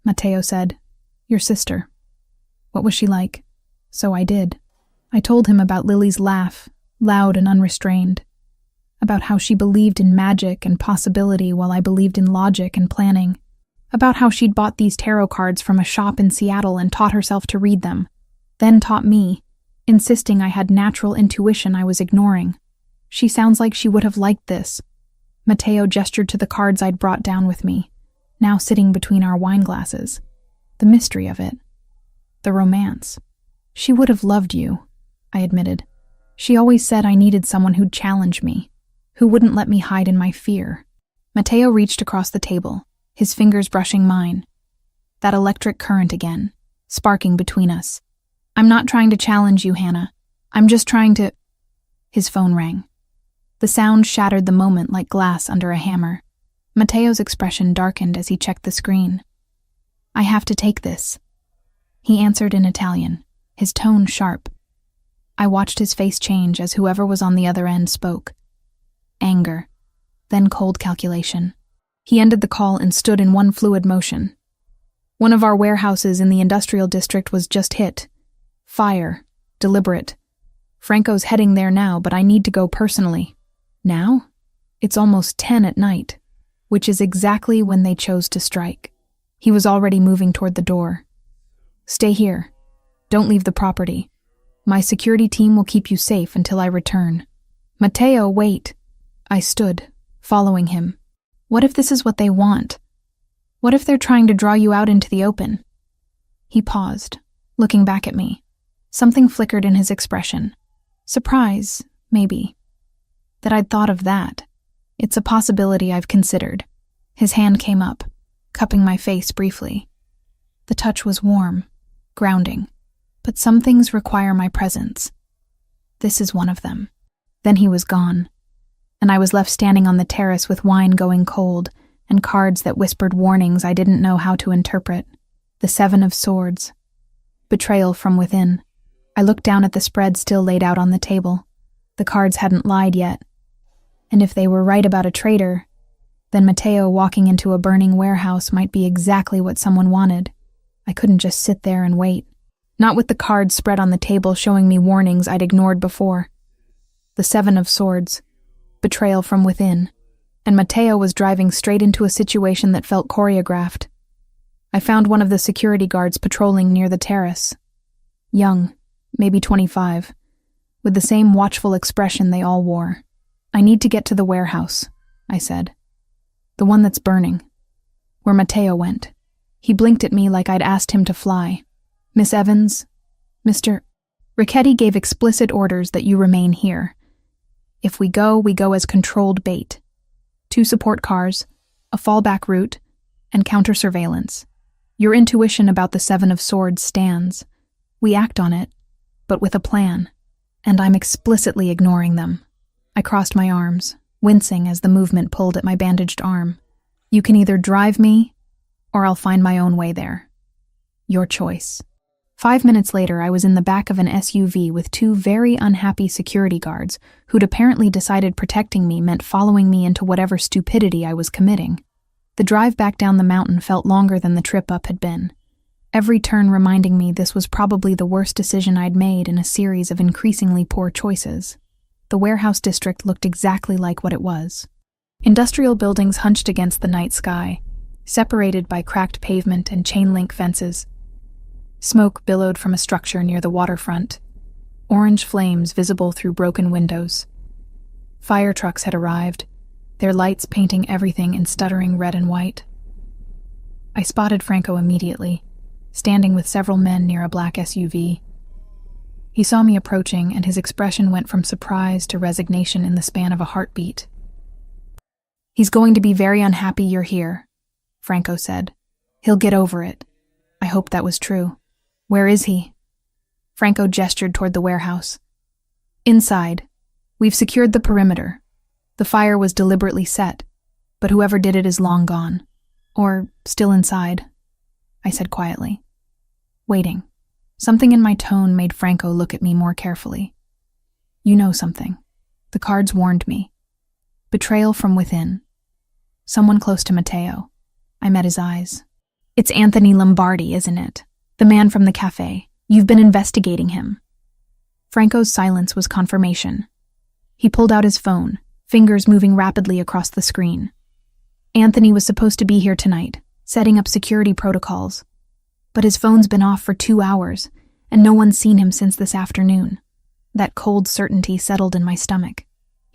Matteo said. Your sister. What was she like? So I did. I told him about Lily's laugh, loud and unrestrained. About how she believed in magic and possibility while I believed in logic and planning. About how she'd bought these tarot cards from a shop in Seattle and taught herself to read them. Then taught me, insisting I had natural intuition I was ignoring. She sounds like she would have liked this. Matteo gestured to the cards I'd brought down with me, now sitting between our wine glasses. The mystery of it. The romance. She would have loved you, I admitted. She always said I needed someone who'd challenge me, who wouldn't let me hide in my fear. Matteo reached across the table, his fingers brushing mine. That electric current again, sparking between us. I'm not trying to challenge you, Hannah. I'm just trying to... His phone rang. The sound shattered the moment like glass under a hammer. Matteo's expression darkened as he checked the screen. I have to take this. He answered in Italian, his tone sharp. I watched his face change as whoever was on the other end spoke. Anger, then cold calculation. He ended the call and stood in one fluid motion. One of our warehouses in the industrial district was just hit. Fire. Deliberate. Franco's heading there now, but I need to go personally. Now? It's almost 10 at night, which is exactly when they chose to strike. He was already moving toward the door. Stay here. Don't leave the property. My security team will keep you safe until I return. Matteo, wait. I stood, following him. What if this is what they want? What if they're trying to draw you out into the open? He paused, looking back at me. Something flickered in his expression. Surprise, maybe. That I'd thought of that. It's a possibility I've considered. His hand came up, cupping my face briefly. The touch was warm, grounding. But some things require my presence. This is one of them. Then he was gone, and I was left standing on the terrace with wine going cold and cards that whispered warnings I didn't know how to interpret. The 7 of Swords. Betrayal from within. I looked down at the spread still laid out on the table. The cards hadn't lied yet. And if they were right about a traitor, then Matteo walking into a burning warehouse might be exactly what someone wanted. I couldn't just sit there and wait. Not with the cards spread on the table showing me warnings I'd ignored before. The 7 of Swords. Betrayal from within. And Matteo was driving straight into a situation that felt choreographed. I found one of the security guards patrolling near the terrace. Young, maybe 25, with the same watchful expression they all wore. I need to get to the warehouse, I said. The one that's burning. Where Matteo went. He blinked at me like I'd asked him to fly. Miss Evans, Mr. Ricchetti gave explicit orders that you remain here. If we go as controlled bait. 2 support cars, a fallback route, and counter-surveillance. Your intuition about the 7 of Swords stands. We act on it, but with a plan. And I'm explicitly ignoring them. I crossed my arms, wincing as the movement pulled at my bandaged arm. You can either drive me, or I'll find my own way there. Your choice. 5 minutes later, I was in the back of an SUV with 2 very unhappy security guards who'd apparently decided protecting me meant following me into whatever stupidity I was committing. The drive back down the mountain felt longer than the trip up had been, every turn reminding me this was probably the worst decision I'd made in a series of increasingly poor choices. The warehouse district looked exactly like what it was. Industrial buildings hunched against the night sky, separated by cracked pavement and chain-link fences. Smoke billowed from a structure near the waterfront, orange flames visible through broken windows. Fire trucks had arrived, their lights painting everything in stuttering red and white. I spotted Franco immediately, standing with several men near a black SUV. He saw me approaching, and his expression went from surprise to resignation in the span of a heartbeat. He's going to be very unhappy you're here, Franco said. He'll get over it. I hoped that was true. Where is he? Franco gestured toward the warehouse. Inside. We've secured the perimeter. The fire was deliberately set, but whoever did it is long gone. Or still inside, I said quietly. Waiting. Something in my tone made Franco look at me more carefully. You know something. The cards warned me. Betrayal from within. Someone close to Matteo. I met his eyes. It's Anthony Lombardi, isn't it? The man from the cafe. You've been investigating him. Franco's silence was confirmation. He pulled out his phone, fingers moving rapidly across the screen. Anthony was supposed to be here tonight, setting up security protocols. But his phone's been off for 2 hours, and no one's seen him since this afternoon. That cold certainty settled in my stomach.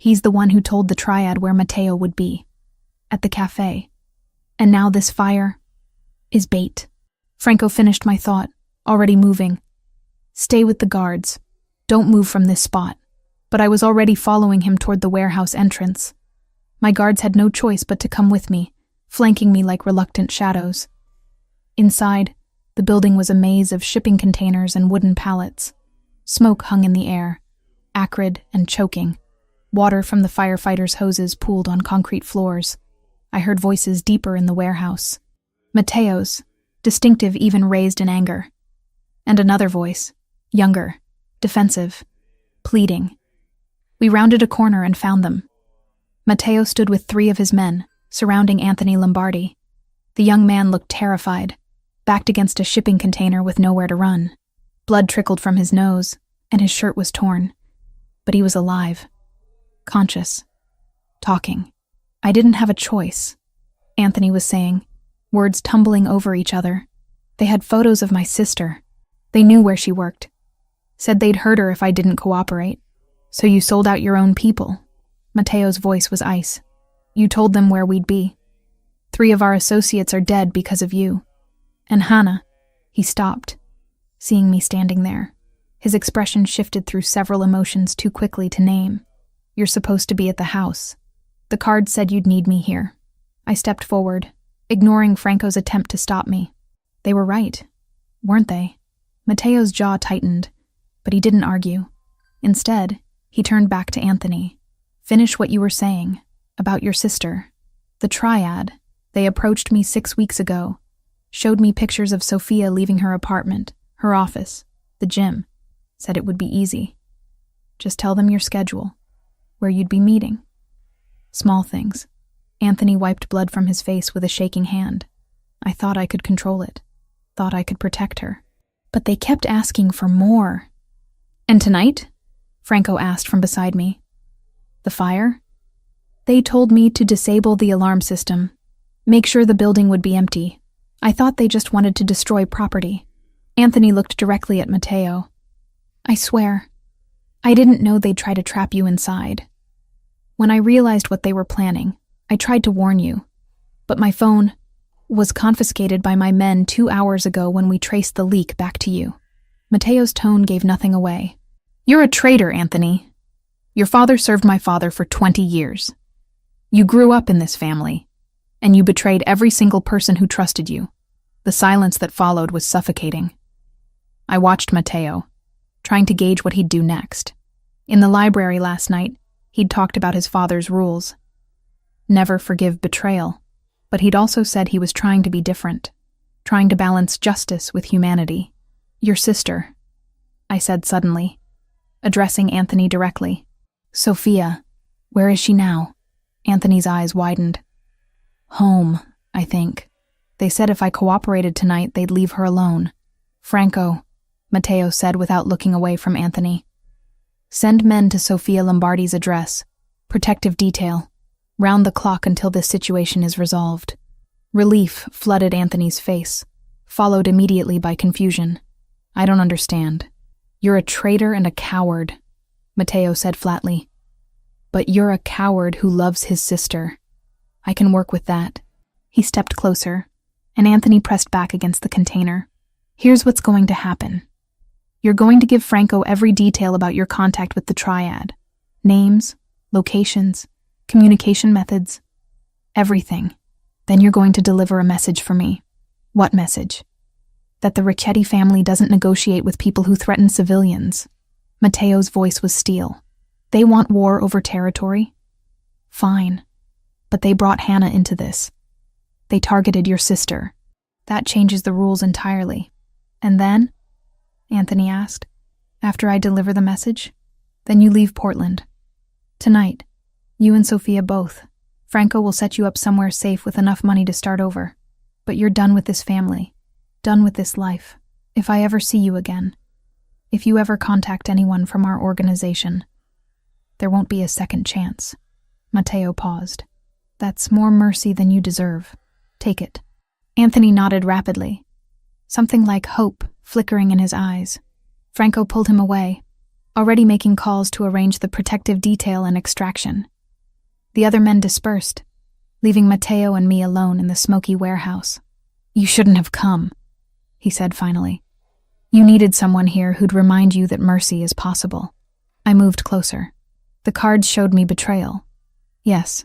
He's the one who told the triad where Matteo would be. At the cafe. And now this fire is bait. Franco finished my thought, already moving. Stay with the guards. Don't move from this spot. But I was already following him toward the warehouse entrance. My guards had no choice but to come with me, flanking me like reluctant shadows. Inside, the building was a maze of shipping containers and wooden pallets. Smoke hung in the air, acrid and choking. Water from the firefighters' hoses pooled on concrete floors. I heard voices deeper in the warehouse. Matteo's, distinctive even raised in anger. And another voice, younger, defensive, pleading. We rounded a corner and found them. Matteo stood with 3 of his men, surrounding Anthony Lombardi. The young man looked terrified, backed against a shipping container with nowhere to run. Blood trickled from his nose, and his shirt was torn. But he was alive, conscious, talking. I didn't have a choice, Anthony was saying, words tumbling over each other. They had photos of my sister. They knew where she worked. Said they'd hurt her if I didn't cooperate. So you sold out your own people. Matteo's voice was ice. You told them where we'd be. 3 of our associates are dead because of you. And Hannah, he stopped, seeing me standing there. His expression shifted through several emotions too quickly to name. You're supposed to be at the house. The card said you'd need me here. I stepped forward, ignoring Franco's attempt to stop me. They were right, weren't they? Matteo's jaw tightened, but he didn't argue. Instead, he turned back to Anthony. Finish what you were saying, about your sister. The triad, they approached me 6 weeks ago, showed me pictures of Sophia leaving her apartment, her office, the gym, said it would be easy. Just tell them your schedule, where you'd be meeting. Small things. Anthony wiped blood from his face with a shaking hand. I thought I could control it, thought I could protect her. But they kept asking for more. And tonight? Franco asked from beside me. The fire? They told me to disable the alarm system, make sure the building would be empty. I thought they just wanted to destroy property. Anthony looked directly at Matteo. I swear, I didn't know they'd try to trap you inside. When I realized what they were planning, I tried to warn you. But my phone was confiscated by my men 2 hours ago when we traced the leak back to you. Matteo's tone gave nothing away. You're a traitor, Anthony. Your father served my father for 20 years. You grew up in this family, and you betrayed every single person who trusted you. The silence that followed was suffocating. I watched Matteo, trying to gauge what he'd do next. In the library last night, he'd talked about his father's rules. Never forgive betrayal, but he'd also said he was trying to be different, trying to balance justice with humanity. Your sister, I said suddenly, addressing Anthony directly. Sophia, where is she now? Anthony's eyes widened. Home, I think. They said if I cooperated tonight, they'd leave her alone. Franco, Matteo said without looking away from Anthony. Send men to Sophia Lombardi's address. Protective detail. Round the clock until this situation is resolved. Relief flooded Anthony's face, followed immediately by confusion. I don't understand. You're a traitor and a coward, Matteo said flatly. But you're a coward who loves his sister. I can work with that. He stepped closer, and Anthony pressed back against the container. Here's what's going to happen. You're going to give Franco every detail about your contact with the triad. Names, locations, communication methods, everything. Then you're going to deliver a message for me. What message? That the Ricchetti family doesn't negotiate with people who threaten civilians. Matteo's voice was steel. They want war over territory? Fine. But they brought Hannah into this. They targeted your sister. That changes the rules entirely. And then? Anthony asked. After I deliver the message? Then you leave Portland. Tonight. You and Sophia both. Franco will set you up somewhere safe with enough money to start over. But you're done with this family. Done with this life. If I ever see you again. If you ever contact anyone from our organization. There won't be a second chance. Matteo paused. That's more mercy than you deserve. Take it. Anthony nodded rapidly. Something like hope flickering in his eyes. Franco pulled him away. already making calls to arrange the protective detail and extraction. The other men dispersed, leaving Matteo and me alone in the smoky warehouse. "You shouldn't have come," he said finally. "You needed someone here who'd remind you that mercy is possible." I moved closer. The cards showed me betrayal. Yes,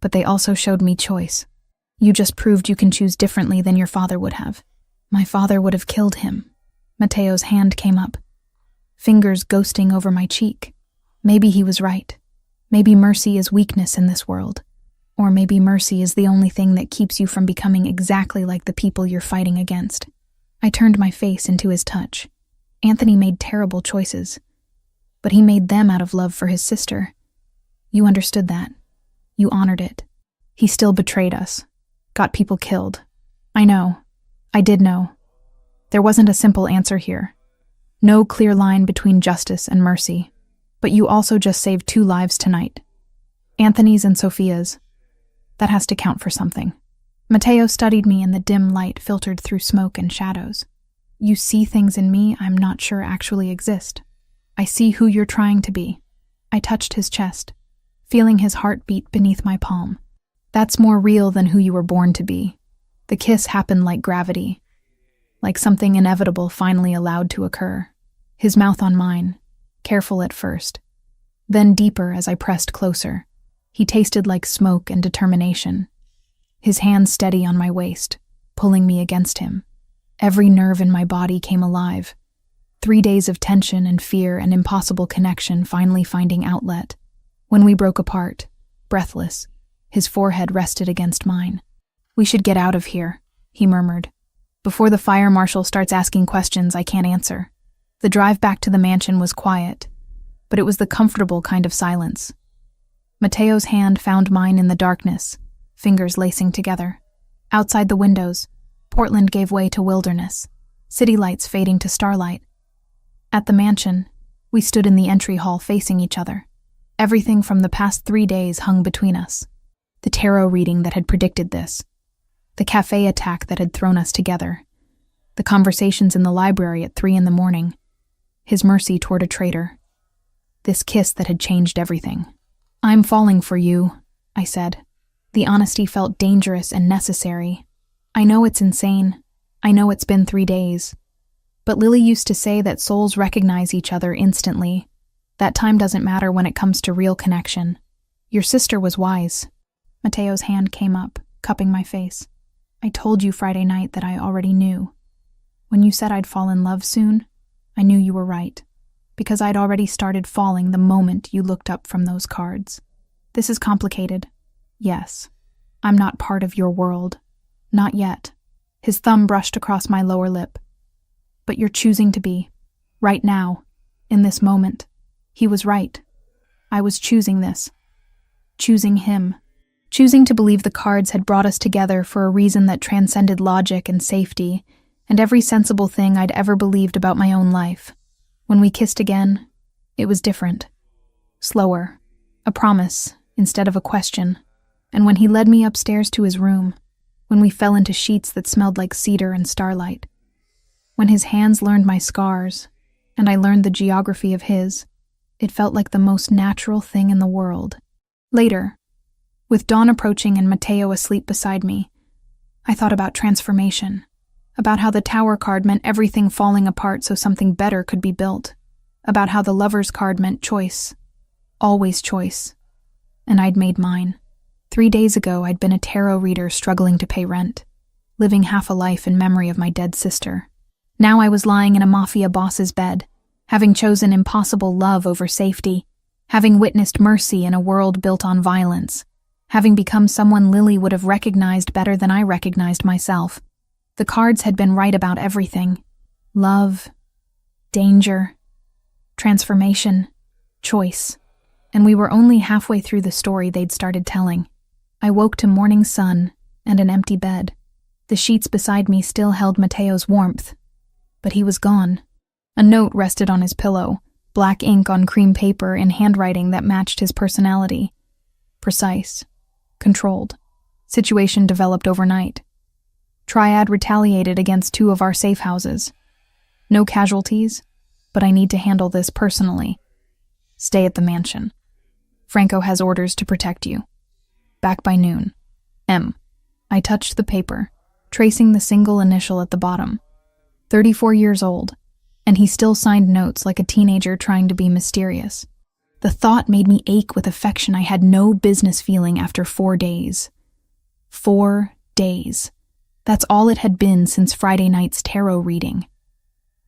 but they also showed me choice. "You just proved you can choose differently than your father would have." "My father would have killed him." Matteo's hand came up, fingers ghosting over my cheek. Maybe he was right. Maybe mercy is weakness in this world. Or maybe mercy is the only thing that keeps you from becoming exactly like the people you're fighting against. I turned my face into his touch. Anthony made terrible choices, but he made them out of love for his sister. You understood that. You honored it. He still betrayed us. Got people killed. I know. I did know. There wasn't a simple answer here. No clear line between justice and mercy. But you also just saved 2 lives tonight. Anthony's and Sophia's. That has to count for something. Matteo studied me in the dim light filtered through smoke and shadows. "You see things in me I'm not sure actually exist. I see who you're trying to be." I touched his chest, feeling his heart beat beneath my palm. "That's more real than who you were born to be." The kiss happened like gravity, like something inevitable finally allowed to occur. His mouth on mine, careful at first, then deeper as I pressed closer. He tasted like smoke and determination. His hand steady on my waist, pulling me against him. Every nerve in my body came alive. 3 days of tension and fear and impossible connection finally finding outlet. When we broke apart, breathless, his forehead rested against mine. "We should get out of here," he murmured. "Before the fire marshal starts asking questions I can't answer." The drive back to the mansion was quiet, but it was the comfortable kind of silence. Matteo's hand found mine in the darkness, fingers lacing together. Outside the windows, Portland gave way to wilderness, city lights fading to starlight. At the mansion, we stood in the entry hall facing each other. Everything from the past 3 days hung between us. The tarot reading that had predicted this. The cafe attack that had thrown us together. The conversations in the library at 3 a.m. His mercy toward a traitor. This kiss that had changed everything. "I'm falling for you," I said. The honesty felt dangerous and necessary. "I know it's insane. I know it's been 3 days. But Lily used to say that souls recognize each other instantly. That time doesn't matter when it comes to real connection. Your sister was wise." Matteo's hand came up, cupping my face. "I told you Friday night that I already knew. When you said I'd fall in love soon, I knew you were right. Because I'd already started falling the moment you looked up from those cards. This is complicated. Yes, I'm not part of your world. Not yet." His thumb brushed across my lower lip. "But you're choosing to be. Right now. In this moment." He was right. I was choosing this. Choosing him. Choosing to believe the cards had brought us together for a reason that transcended logic and safety, and every sensible thing I'd ever believed about my own life. When we kissed again, it was different. Slower. A promise, instead of a question. And when he led me upstairs to his room, when we fell into sheets that smelled like cedar and starlight, when his hands learned my scars, and I learned the geography of his, it felt like the most natural thing in the world. Later, with dawn approaching and Matteo asleep beside me, I thought about transformation. About how the tower card meant everything falling apart so something better could be built. About how the lover's card meant choice. Always choice. And I'd made mine. 3 days ago, I'd been a tarot reader struggling to pay rent, living half a life in memory of my dead sister. Now I was lying in a Mafia boss's bed, having chosen impossible love over safety, having witnessed mercy in a world built on violence, having become someone Lily would have recognized better than I recognized myself. The cards had been right about everything. Love, danger, transformation, choice. And we were only halfway through the story they'd started telling. I woke to morning sun and an empty bed. The sheets beside me still held Matteo's warmth, but he was gone. A note rested on his pillow, black ink on cream paper in handwriting that matched his personality. Precise. Controlled. Situation developed overnight. Triad retaliated against 2 of our safe houses. No casualties, but I need to handle this personally. Stay at the mansion. Franco has orders to protect you. Back by noon. M. I touched the paper, tracing the single initial at the bottom. 34 years old, and he still signed notes like a teenager trying to be mysterious. The thought made me ache with affection I had no business feeling after 4 days. 4 days. That's all it had been since Friday night's tarot reading.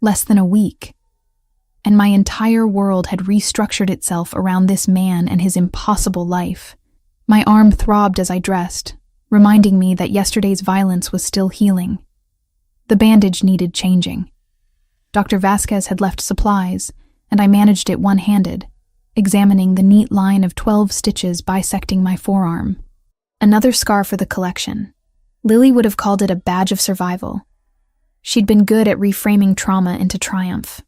Less than a week. And my entire world had restructured itself around this man and his impossible life. My arm throbbed as I dressed, reminding me that yesterday's violence was still healing. The bandage needed changing. Dr. Vasquez had left supplies, and I managed it one-handed, examining the neat line of 12 stitches bisecting my forearm. Another scar for the collection. Lily would have called it a badge of survival. She'd been good at reframing trauma into triumph.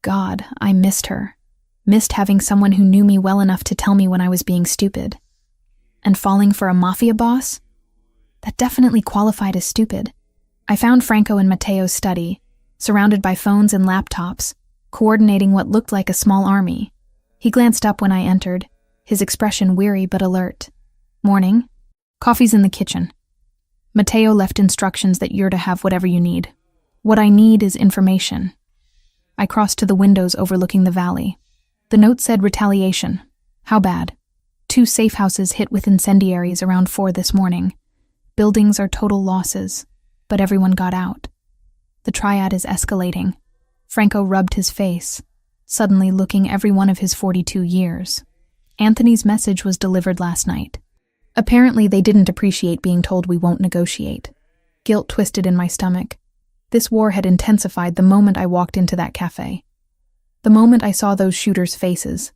God, I missed her. Missed having someone who knew me well enough to tell me when I was being stupid. And falling for a Mafia boss? That definitely qualified as stupid. I found Franco in Mateo's study, surrounded by phones and laptops, coordinating what looked like a small army. He glanced up when I entered, his expression weary but alert. Morning. Coffee's in the kitchen. Mateo left instructions that you're to have whatever you need. What I need is information. I crossed to the windows overlooking the valley. The note said retaliation. How bad? 2 safe houses hit with incendiaries around 4 this morning. Buildings are total losses, but everyone got out. The triad is escalating. Franco rubbed his face, suddenly looking every one of his 42 years. Anthony's message was delivered last night. Apparently they didn't appreciate being told we won't negotiate. Guilt twisted in my stomach. This war had intensified the moment I walked into that cafe. The moment I saw those shooters' faces.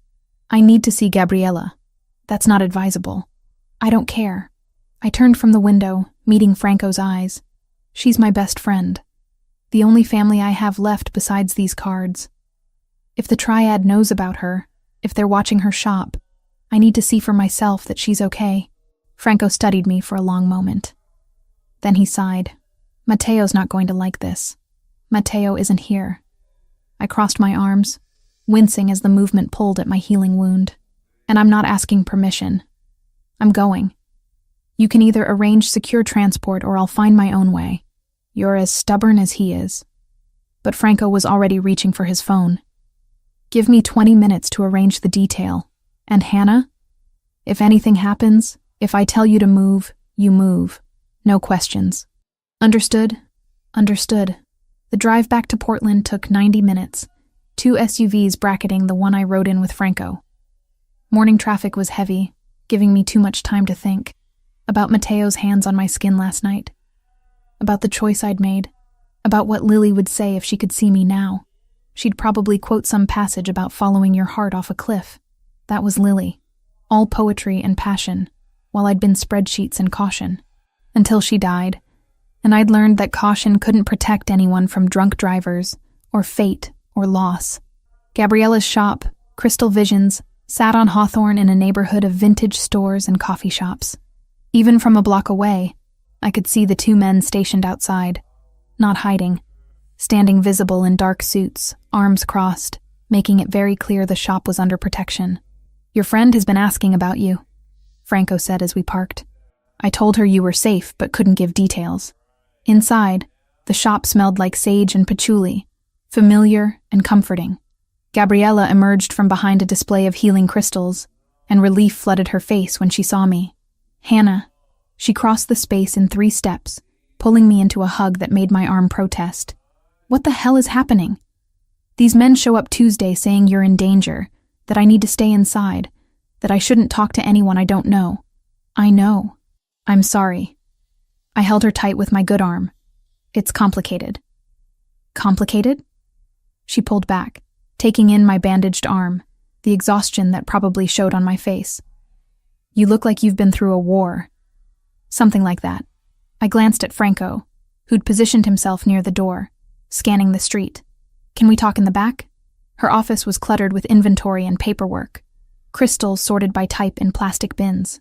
I need to see Gabriella. That's not advisable. I don't care. I turned from the window, meeting Franco's eyes. She's my best friend. The only family I have left besides these cards. If the triad knows about her, if they're watching her shop, I need to see for myself that she's okay. Franco studied me for a long moment. Then he sighed. Mateo's not going to like this. Mateo isn't here. I crossed my arms, wincing as the movement pulled at my healing wound. And I'm not asking permission. I'm going. You can either arrange secure transport or I'll find my own way. You're as stubborn as he is. But Franco was already reaching for his phone. Give me 20 minutes to arrange the detail. And Hannah? If anything happens, if I tell you to move, you move. No questions. Understood? Understood. The drive back to Portland took 90 minutes, 2 SUVs bracketing the one I rode in with Franco. Morning traffic was heavy, giving me too much time to think. About Mateo's hands on my skin last night. About the choice I'd made. About what Lily would say if she could see me now. She'd probably quote some passage about following your heart off a cliff. That was Lily. All poetry and passion, while I'd been spreadsheets and caution. Until she died, and I'd learned that caution couldn't protect anyone from drunk drivers, or fate, or loss. Gabriella's shop, Crystal Visions, sat on Hawthorne in a neighborhood of vintage stores and coffee shops. Even from a block away, I could see the 2 men stationed outside, not hiding, standing visible in dark suits, arms crossed, making it very clear the shop was under protection. Your friend has been asking about you, Franco said as we parked. I told her you were safe but couldn't give details. Inside, the shop smelled like sage and patchouli, familiar and comforting. Gabriella emerged from behind a display of healing crystals, and relief flooded her face when she saw me. Hannah. She crossed the space in 3 steps, pulling me into a hug that made my arm protest. What the hell is happening? These men show up Tuesday saying you're in danger, that I need to stay inside, that I shouldn't talk to anyone I don't know. I know. I'm sorry. I held her tight with my good arm. It's complicated. Complicated? She pulled back, taking in my bandaged arm, the exhaustion that probably showed on my face. You look like you've been through a war. Something like that. I glanced at Franco, who'd positioned himself near the door, scanning the street. Can we talk in the back? Her office was cluttered with inventory and paperwork, crystals sorted by type in plastic bins.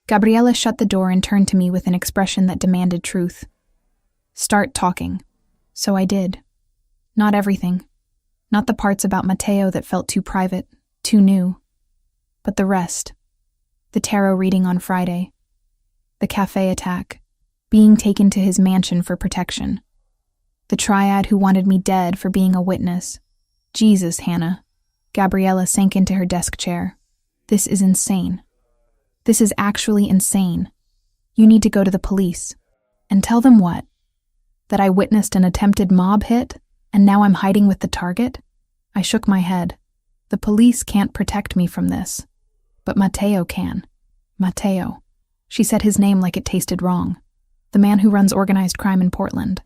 Gabriella shut the door and turned to me with an expression that demanded truth. Start talking. So I did. Not everything. Not the parts about Mateo that felt too private, too new. But the rest, the tarot reading on Friday, the cafe attack, being taken to his mansion for protection, the triad who wanted me dead for being a witness. Jesus, Hannah. Gabriella sank into her desk chair. This is insane. This is actually insane. You need to go to the police. And tell them what? That I witnessed an attempted mob hit, and now I'm hiding with the target? I shook my head. The police can't protect me from this. But Matteo can. Matteo. She said his name like it tasted wrong. The man who runs organized crime in Portland.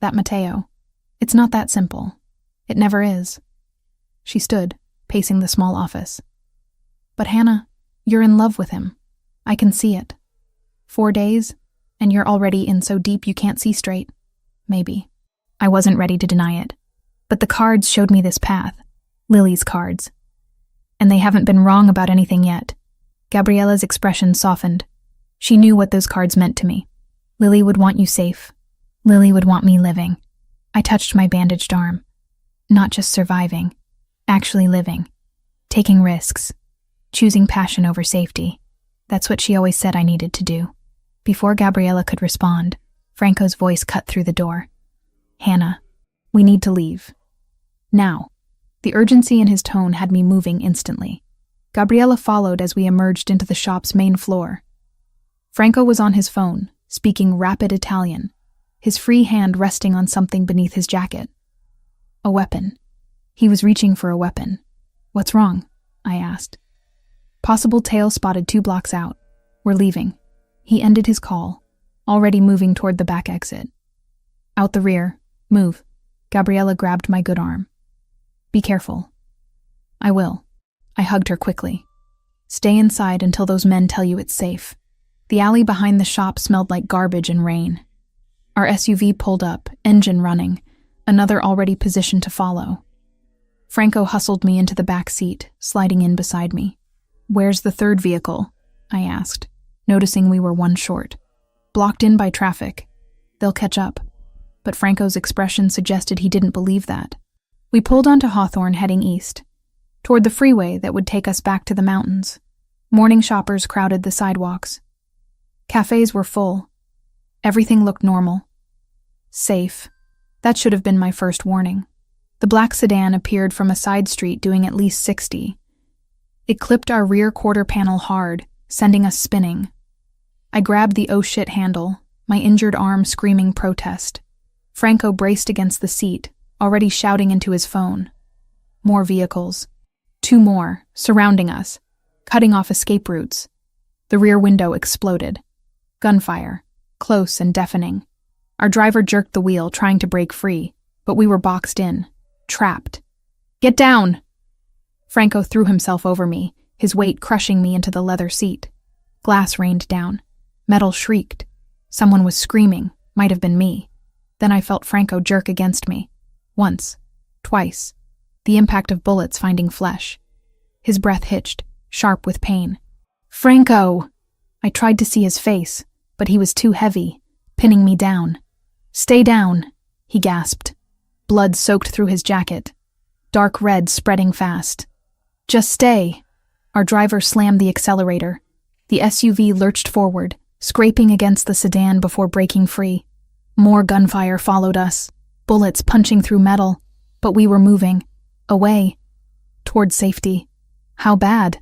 That Matteo. It's not that simple. It never is. She stood, pacing the small office. But Hannah, you're in love with him. I can see it. 4 days, and you're already in so deep you can't see straight. Maybe. I wasn't ready to deny it. But the cards showed me this path. Lily's cards. And they haven't been wrong about anything yet. Gabriella's expression softened. She knew what those cards meant to me. Lily would want you safe. Lily would want me living. I touched my bandaged arm. Not just surviving. Actually living. Taking risks. Choosing passion over safety. That's what she always said I needed to do. Before Gabriella could respond, Franco's voice cut through the door. Hannah, we need to leave. Now. The urgency in his tone had me moving instantly. Gabriella followed as we emerged into the shop's main floor. Franco was on his phone, speaking rapid Italian, his free hand resting on something beneath his jacket. A weapon. He was reaching for a weapon. What's wrong? I asked. Possible tail spotted 2 blocks out. We're leaving. He ended his call, already moving toward the back exit. Out the rear. Move. Gabriella grabbed my good arm. Be careful. I will. I hugged her quickly. Stay inside until those men tell you it's safe. The alley behind the shop smelled like garbage and rain. Our SUV pulled up, engine running, another already positioned to follow. Franco hustled me into the back seat, sliding in beside me. Where's the third vehicle? I asked, noticing we were one short. Blocked in by traffic. They'll catch up. But Franco's expression suggested he didn't believe that. We pulled onto Hawthorne heading east, toward the freeway that would take us back to the mountains. Morning shoppers crowded the sidewalks. Cafes were full. Everything looked normal. Safe. That should have been my first warning. The black sedan appeared from a side street doing at least 60. It clipped our rear quarter panel hard, sending us spinning. I grabbed the oh shit handle, my injured arm screaming protest. Franco braced against the seat, already shouting into his phone. More vehicles. 2 more, surrounding us, cutting off escape routes. The rear window exploded. Gunfire, close and deafening. Our driver jerked the wheel, trying to break free, but we were boxed in, trapped. Get down! Franco threw himself over me, his weight crushing me into the leather seat. Glass rained down. Metal shrieked. Someone was screaming, might have been me. Then I felt Franco jerk against me. Once. Twice. The impact of bullets finding flesh. His breath hitched, sharp with pain. Franco! I tried to see his face, but he was too heavy, pinning me down. Stay down, he gasped. Blood soaked through his jacket. Dark red spreading fast. Just stay. Our driver slammed the accelerator. The SUV lurched forward, scraping against the sedan before breaking free. More gunfire followed us, bullets punching through metal, but we were moving. Away. Toward safety. How bad?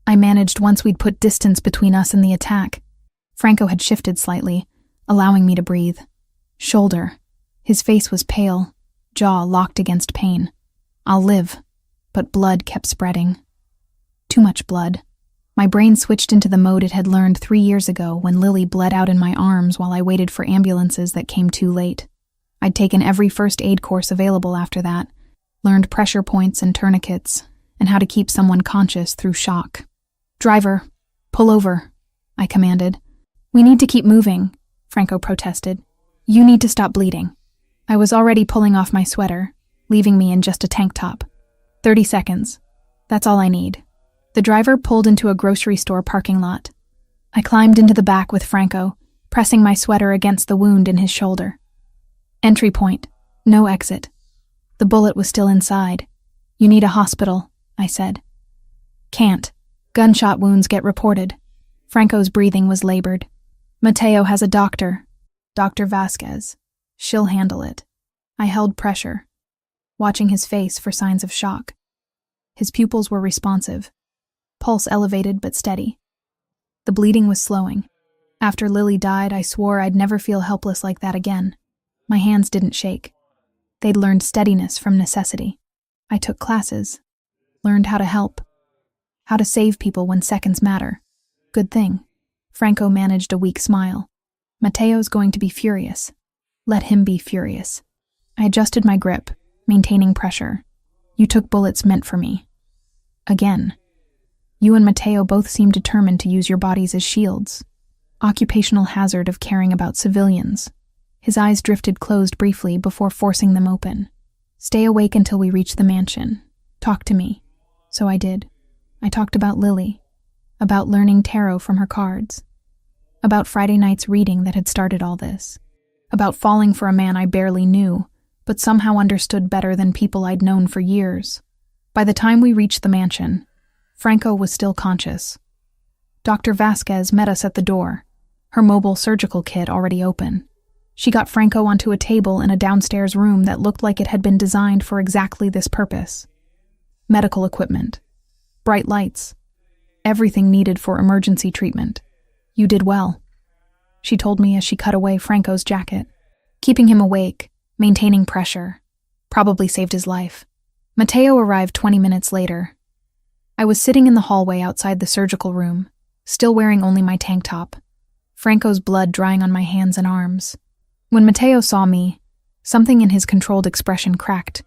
I managed once we'd put distance between us and the attack. Franco had shifted slightly, allowing me to breathe. Shoulder. His face was pale, jaw locked against pain. I'll live. But blood kept spreading. Too much blood. My brain switched into the mode it had learned 3 years ago when Lily bled out in my arms while I waited for ambulances that came too late. I'd taken every first aid course available after that, learned pressure points and tourniquets, and how to keep someone conscious through shock. Driver, pull over, I commanded. We need to keep moving, Franco protested. You need to stop bleeding. I was already pulling off my sweater, leaving me in just a tank top. 30 seconds. That's all I need. The driver pulled into a grocery store parking lot. I climbed into the back with Franco, pressing my sweater against the wound in his shoulder. Entry point. No exit. The bullet was still inside. You need a hospital, I said. Can't. Gunshot wounds get reported. Franco's breathing was labored. Mateo has a doctor, Dr. Vasquez. She'll handle it. I held pressure, watching his face for signs of shock. His pupils were responsive, pulse elevated but steady. The bleeding was slowing. After Lily died, I swore I'd never feel helpless like that again. My hands didn't shake. They'd learned steadiness from necessity. I took classes, learned how to help, how to save people when seconds matter. Good thing. Franco managed a weak smile. Mateo's going to be furious. Let him be furious. I adjusted my grip, maintaining pressure. You took bullets meant for me. Again. You and Mateo both seem determined to use your bodies as shields. Occupational hazard of caring about civilians. His eyes drifted closed briefly before forcing them open. Stay awake until we reach the mansion. Talk to me. So I did. I talked about Lily, about learning tarot from her cards, about Friday night's reading that had started all this, about falling for a man I barely knew, but somehow understood better than people I'd known for years. By the time we reached the mansion, Franco was still conscious. Dr. Vasquez met us at the door, her mobile surgical kit already open. She got Franco onto a table in a downstairs room that looked like it had been designed for exactly this purpose. Medical equipment, bright lights, everything needed for emergency treatment. You did well, she told me as she cut away Franco's jacket. Keeping him awake, maintaining pressure, probably saved his life. Mateo arrived 20 minutes later. I was sitting in the hallway outside the surgical room, still wearing only my tank top, Franco's blood drying on my hands and arms. When Mateo saw me, something in his controlled expression cracked.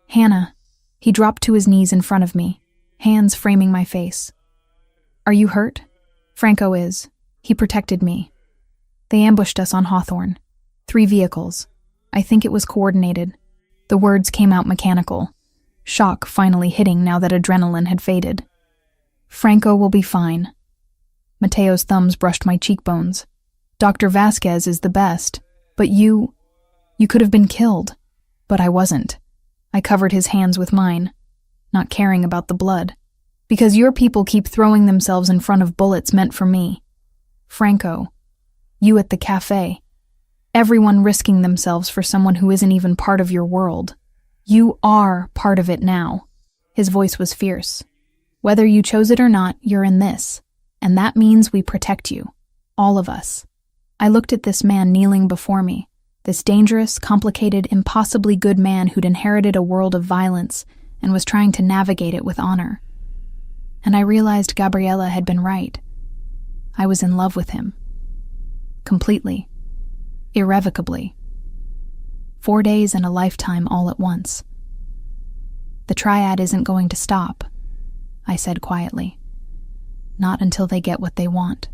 Hannah. He dropped to his knees in front of me, hands framing my face. Are you hurt? Franco is. He protected me. They ambushed us on Hawthorne. 3 vehicles. I think it was coordinated. The words came out mechanical. Shock finally hitting now that adrenaline had faded. Franco will be fine. Mateo's thumbs brushed my cheekbones. Dr. Vasquez is the best, but you could have been killed. But I wasn't. I covered his hands with mine, not caring about the blood. Because your people keep throwing themselves in front of bullets meant for me. Franco, you at the cafe. Everyone risking themselves for someone who isn't even part of your world. You are part of it now. His voice was fierce. Whether you chose it or not, you're in this. And that means we protect you. All of us. I looked at this man kneeling before me. This dangerous, complicated, impossibly good man who'd inherited a world of violence and was trying to navigate it with honor. And I realized Gabriella had been right. I was in love with him. Completely. Irrevocably. 4 days and a lifetime all at once. The triad isn't going to stop, I said quietly. Not until they get what they want.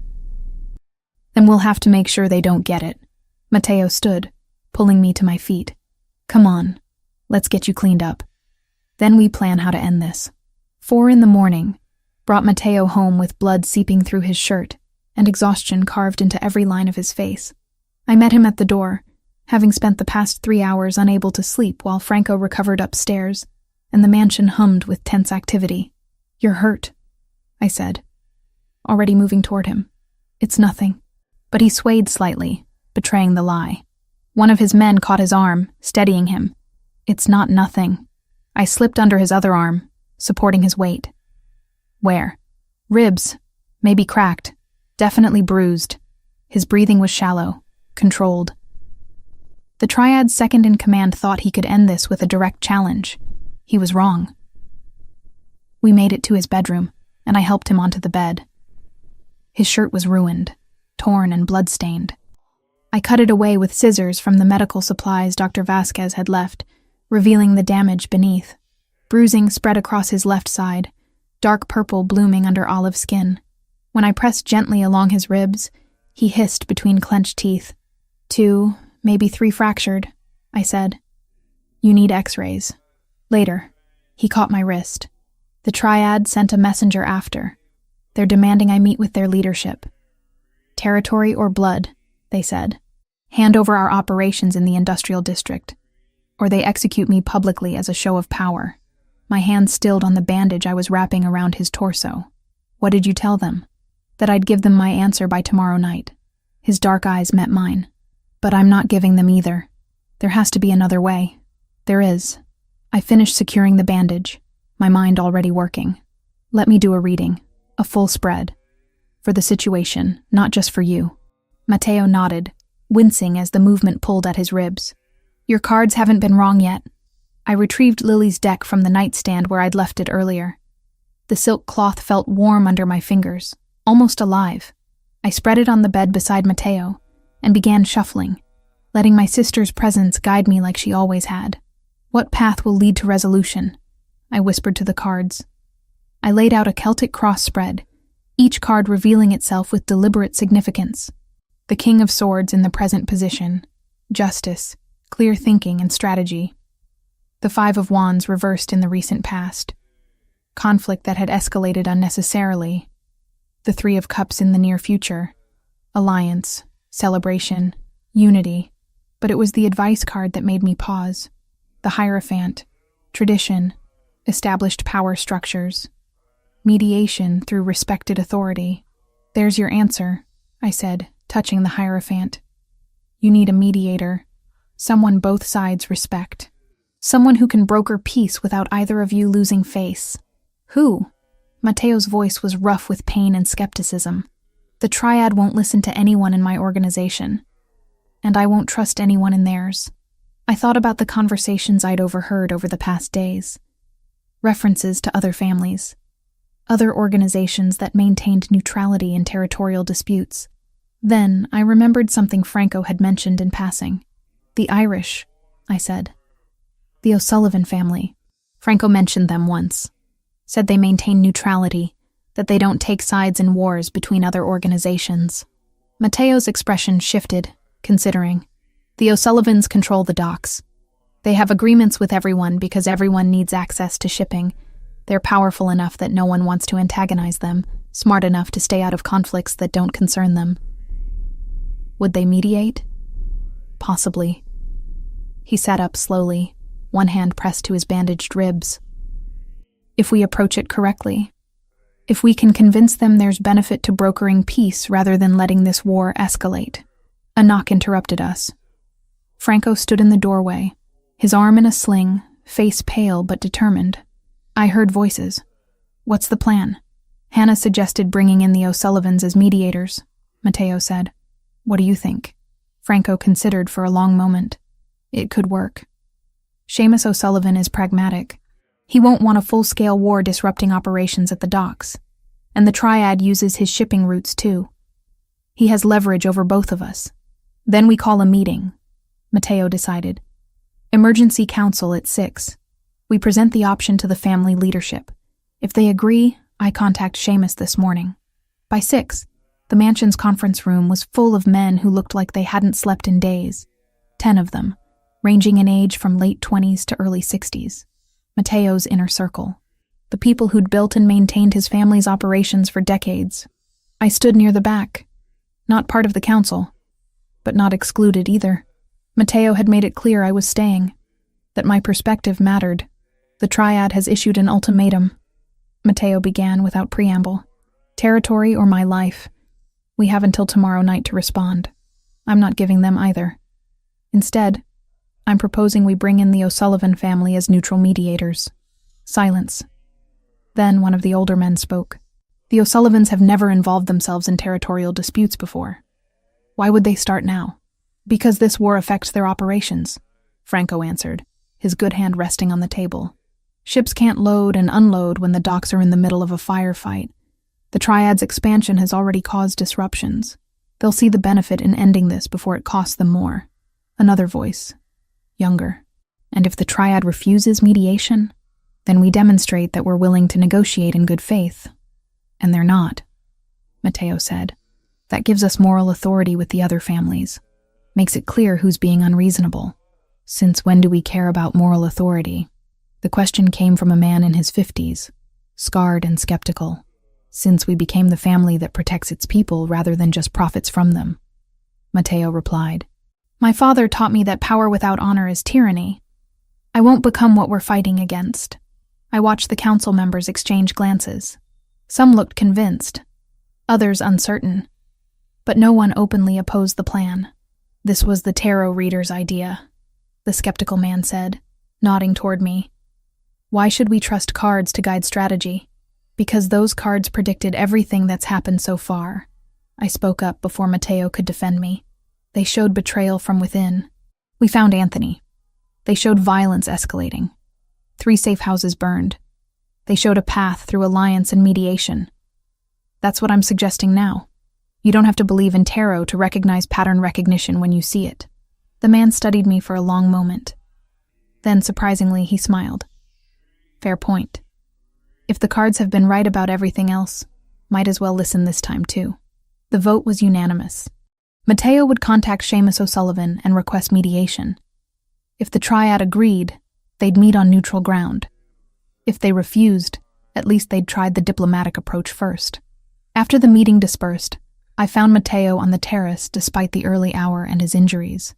Then we'll have to make sure they don't get it. Mateo stood, pulling me to my feet. Come on, let's get you cleaned up. Then we plan how to end this. 4 a.m, brought Mateo home with blood seeping through his shirt and exhaustion carved into every line of his face. I met him at the door, having spent the past 3 hours unable to sleep while Franco recovered upstairs, and the mansion hummed with tense activity. You're hurt, I said, already moving toward him. It's nothing. But he swayed slightly, betraying the lie. One of his men caught his arm, steadying him. It's not nothing. I slipped under his other arm, supporting his weight. Where? Ribs. Maybe cracked. Definitely bruised. His breathing was shallow, controlled. The triad's second-in-command thought he could end this with a direct challenge. He was wrong. We made it to his bedroom, and I helped him onto the bed. His shirt was ruined, torn and blood-stained. I cut it away with scissors from the medical supplies Dr. Vasquez had left, revealing the damage beneath. Bruising spread across his left side, dark purple blooming under olive skin. When I pressed gently along his ribs, he hissed between clenched teeth. 2, maybe 3 fractured, I said. You need x-rays. Later. He caught my wrist. The triad sent a messenger after. They're demanding I meet with their leadership. Territory or blood, they said. Hand over our operations in the industrial district, or they execute me publicly as a show of power. My hand stilled on the bandage I was wrapping around his torso. What did you tell them? That I'd give them my answer by tomorrow night. His dark eyes met mine. But I'm not giving them either. There has to be another way. There is. I finished securing the bandage, my mind already working. Let me do a reading, a full spread. For the situation, not just for you. Matteo nodded, wincing as the movement pulled at his ribs. Your cards haven't been wrong yet. I retrieved Lily's deck from the nightstand where I'd left it earlier. The silk cloth felt warm under my fingers, almost alive. I spread it on the bed beside Matteo and began shuffling, letting my sister's presence guide me like she always had. What path will lead to resolution? I whispered to the cards. I laid out a Celtic cross spread, each card revealing itself with deliberate significance. The King of Swords in the present position, justice, clear thinking, and strategy. The Five of Wands reversed in the recent past, conflict that had escalated unnecessarily. The Three of Cups in the near future, alliance, celebration, unity. But it was the advice card that made me pause. The Hierophant, tradition, established power structures, mediation through respected authority. There's your answer, I said, touching the Hierophant. You need a mediator, someone both sides respect, someone who can broker peace without either of you losing face. Who? Matteo's voice was rough with pain and skepticism. The Triad won't listen to anyone in my organization, and I won't trust anyone in theirs. I thought about the conversations I'd overheard over the past days, references to other families, other organizations that maintained neutrality in territorial disputes. Then I remembered something Franco had mentioned in passing. The Irish, I said. The O'Sullivan family. Franco mentioned them once. Said they maintain neutrality, that they don't take sides in wars between other organizations. Matteo's expression shifted, considering. The O'Sullivans control the docks. They have agreements with everyone because everyone needs access to shipping. They're powerful enough that no one wants to antagonize them, smart enough to stay out of conflicts that don't concern them. Would they mediate? Possibly. He sat up slowly, one hand pressed to his bandaged ribs. If we approach it correctly, if we can convince them there's benefit to brokering peace rather than letting this war escalate. A knock interrupted us. Franco stood in the doorway, his arm in a sling, face pale but determined. I heard voices. What's the plan? Hannah suggested bringing in the O'Sullivans as mediators, Matteo said. What do you think? Franco considered for a long moment. It could work. Seamus O'Sullivan is pragmatic. He won't want a full-scale war disrupting operations at the docks. And the Triad uses his shipping routes too. He has leverage over both of us. Then we call a meeting, Matteo decided. Emergency council at 6. We present the option to the family leadership. If they agree, I contact Seamus this morning. By 6, the mansion's conference room was full of men who looked like they hadn't slept in days. 10 of them, ranging in age from late 20s to early 60s. Matteo's inner circle. The people who'd built and maintained his family's operations for decades. I stood near the back. Not part of the council, but not excluded either. Matteo had made it clear I was staying, that my perspective mattered. The Triad has issued an ultimatum. Matteo began without preamble. Territory or my life. We have until tomorrow night to respond. I'm not giving them either. Instead, I'm proposing we bring in the O'Sullivan family as neutral mediators. Silence. Then one of the older men spoke. The O'Sullivans have never involved themselves in territorial disputes before. Why would they start now? Because this war affects their operations, Franco answered, his good hand resting on the table. Ships can't load and unload when the docks are in the middle of a firefight. The Triad's expansion has already caused disruptions. They'll see the benefit in ending this before it costs them more. Another voice. Younger. And if the Triad refuses mediation, then we demonstrate that we're willing to negotiate in good faith. And they're not, Matteo said. That gives us moral authority with the other families. Makes it clear who's being unreasonable. Since when do we care about moral authority? The question came from a man in his 50s, scarred and skeptical. Since we became the family that protects its people rather than just profits from them, Matteo replied. My father taught me that power without honor is tyranny. I won't become what we're fighting against. I watched the council members exchange glances. Some looked convinced, others uncertain, but no one openly opposed the plan. This was the tarot reader's idea, the skeptical man said, nodding toward me. Why should we trust cards to guide strategy? Because those cards predicted everything that's happened so far. I spoke up before Matteo could defend me. They showed betrayal from within. We found Anthony. They showed violence escalating. 3 safe houses burned. They showed a path through alliance and mediation. That's what I'm suggesting now. You don't have to believe in tarot to recognize pattern recognition when you see it. The man studied me for a long moment. Then, surprisingly, he smiled. Fair point. If the cards have been right about everything else, might as well listen this time too. The vote was unanimous. Matteo would contact Seamus O'Sullivan and request mediation. If the triad agreed, they'd meet on neutral ground. If they refused, at least they'd tried the diplomatic approach first. After the meeting dispersed, I found Matteo on the terrace despite the early hour and his injuries.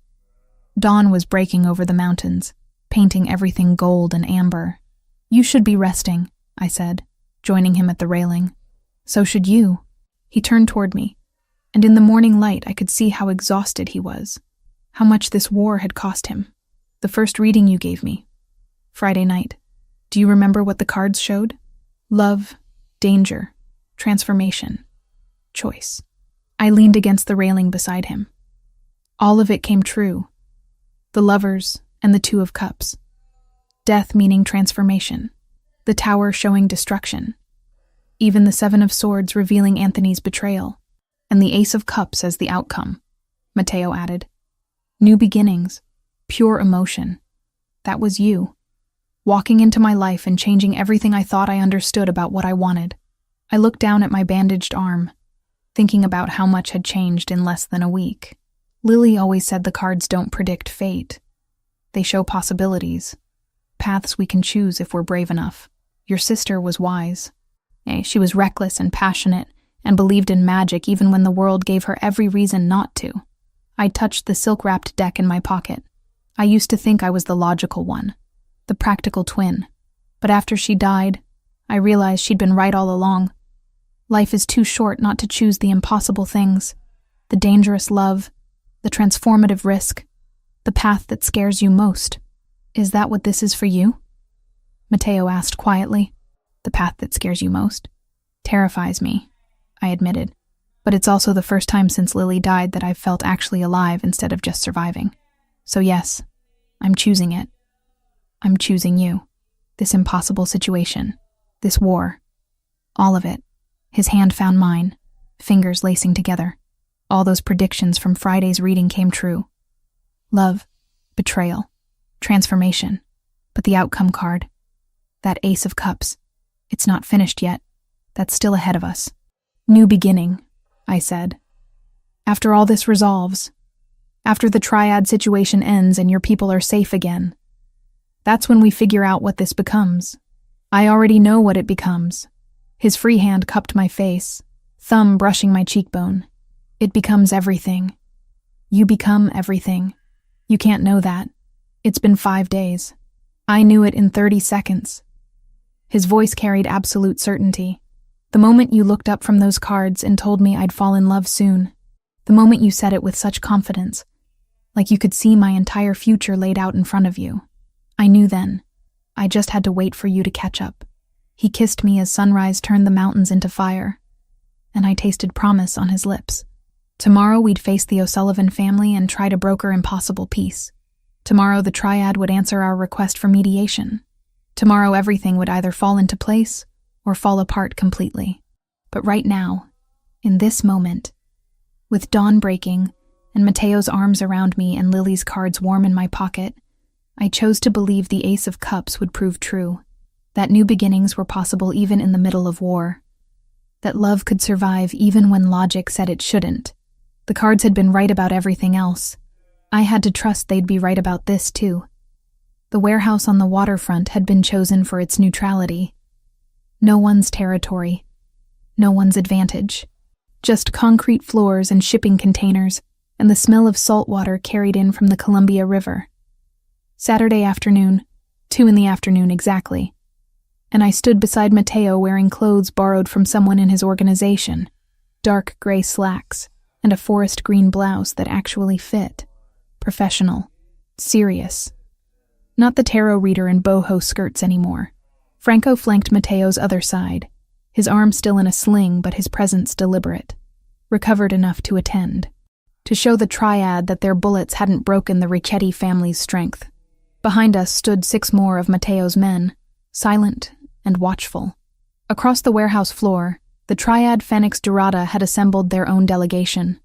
Dawn was breaking over the mountains, painting everything gold and amber. You should be resting, I said, joining him at the railing. So should you. He turned toward me, and in the morning light I could see how exhausted he was, how much this war had cost him. The first reading you gave me, Friday night. Do you remember what the cards showed? Love, danger, transformation, choice. I leaned against the railing beside him. All of it came true. The Lovers and the 2 of Cups. Death meaning transformation. The Tower showing destruction. Even the 7 of Swords revealing Anthony's betrayal. And the Ace of Cups as the outcome, Matteo added. New beginnings, pure emotion. That was you. Walking into my life and changing everything I thought I understood about what I wanted. I looked down at my bandaged arm, thinking about how much had changed in less than a week. Lily always said the cards don't predict fate. They show possibilities, paths we can choose if we're brave enough. Your sister was wise. She was reckless and passionate, and believed in magic even when the world gave her every reason not to. I touched the silk-wrapped deck in my pocket. I used to think I was the logical one, the practical twin. But after she died, I realized she'd been right all along. Life is too short not to choose the impossible things, the dangerous love, the transformative risk, the path that scares you most. Is that what this is for you? Matteo asked quietly. The path that scares you most? Terrifies me, I admitted. But it's also the first time since Lily died that I've felt actually alive instead of just surviving. So yes, I'm choosing it. I'm choosing you. This impossible situation. This war. All of it. His hand found mine, fingers lacing together. All those predictions from Friday's reading came true. Love, betrayal, transformation. But the outcome card, that Ace of Cups, it's not finished yet. That's still ahead of us. New beginning, I said. After all this resolves, after the triad situation ends and your people are safe again, that's when we figure out what this becomes. I already know what it becomes. His free hand cupped my face, thumb brushing my cheekbone. It becomes everything. You become everything. You can't know that. It's been 5 days. I knew it in 30 seconds. His voice carried absolute certainty. The moment you looked up from those cards and told me I'd fall in love soon. The moment you said it with such confidence, like you could see my entire future laid out in front of you. I knew then. I just had to wait for you to catch up. He kissed me as sunrise turned the mountains into fire, and I tasted promise on his lips. Tomorrow we'd face the O'Sullivan family and try to broker impossible peace. Tomorrow the triad would answer our request for mediation. Tomorrow everything would either fall into place or fall apart completely. But right now, in this moment, with dawn breaking and Matteo's arms around me and Lily's cards warm in my pocket, I chose to believe the Ace of Cups would prove true, that new beginnings were possible even in the middle of war, that love could survive even when logic said it shouldn't. The cards had been right about everything else. I had to trust they'd be right about this too. The warehouse on the waterfront had been chosen for its neutrality. No one's territory, no one's advantage. Just concrete floors and shipping containers, and the smell of salt water carried in from the Columbia River. Saturday afternoon, 2 in the afternoon exactly. and I stood beside Mateo wearing clothes borrowed from someone in his organization, dark gray slacks, and a forest green blouse that actually fit. Professional. Serious. Not the tarot reader in boho skirts anymore. Franco flanked Mateo's other side, his arm still in a sling but his presence deliberate. Recovered enough to attend. To show the triad that their bullets hadn't broken the Ricchetti family's strength. Behind us stood 6 more of Mateo's men, silent and watchful. Across the warehouse floor, the triad Phoenix Dorada had assembled their own delegation.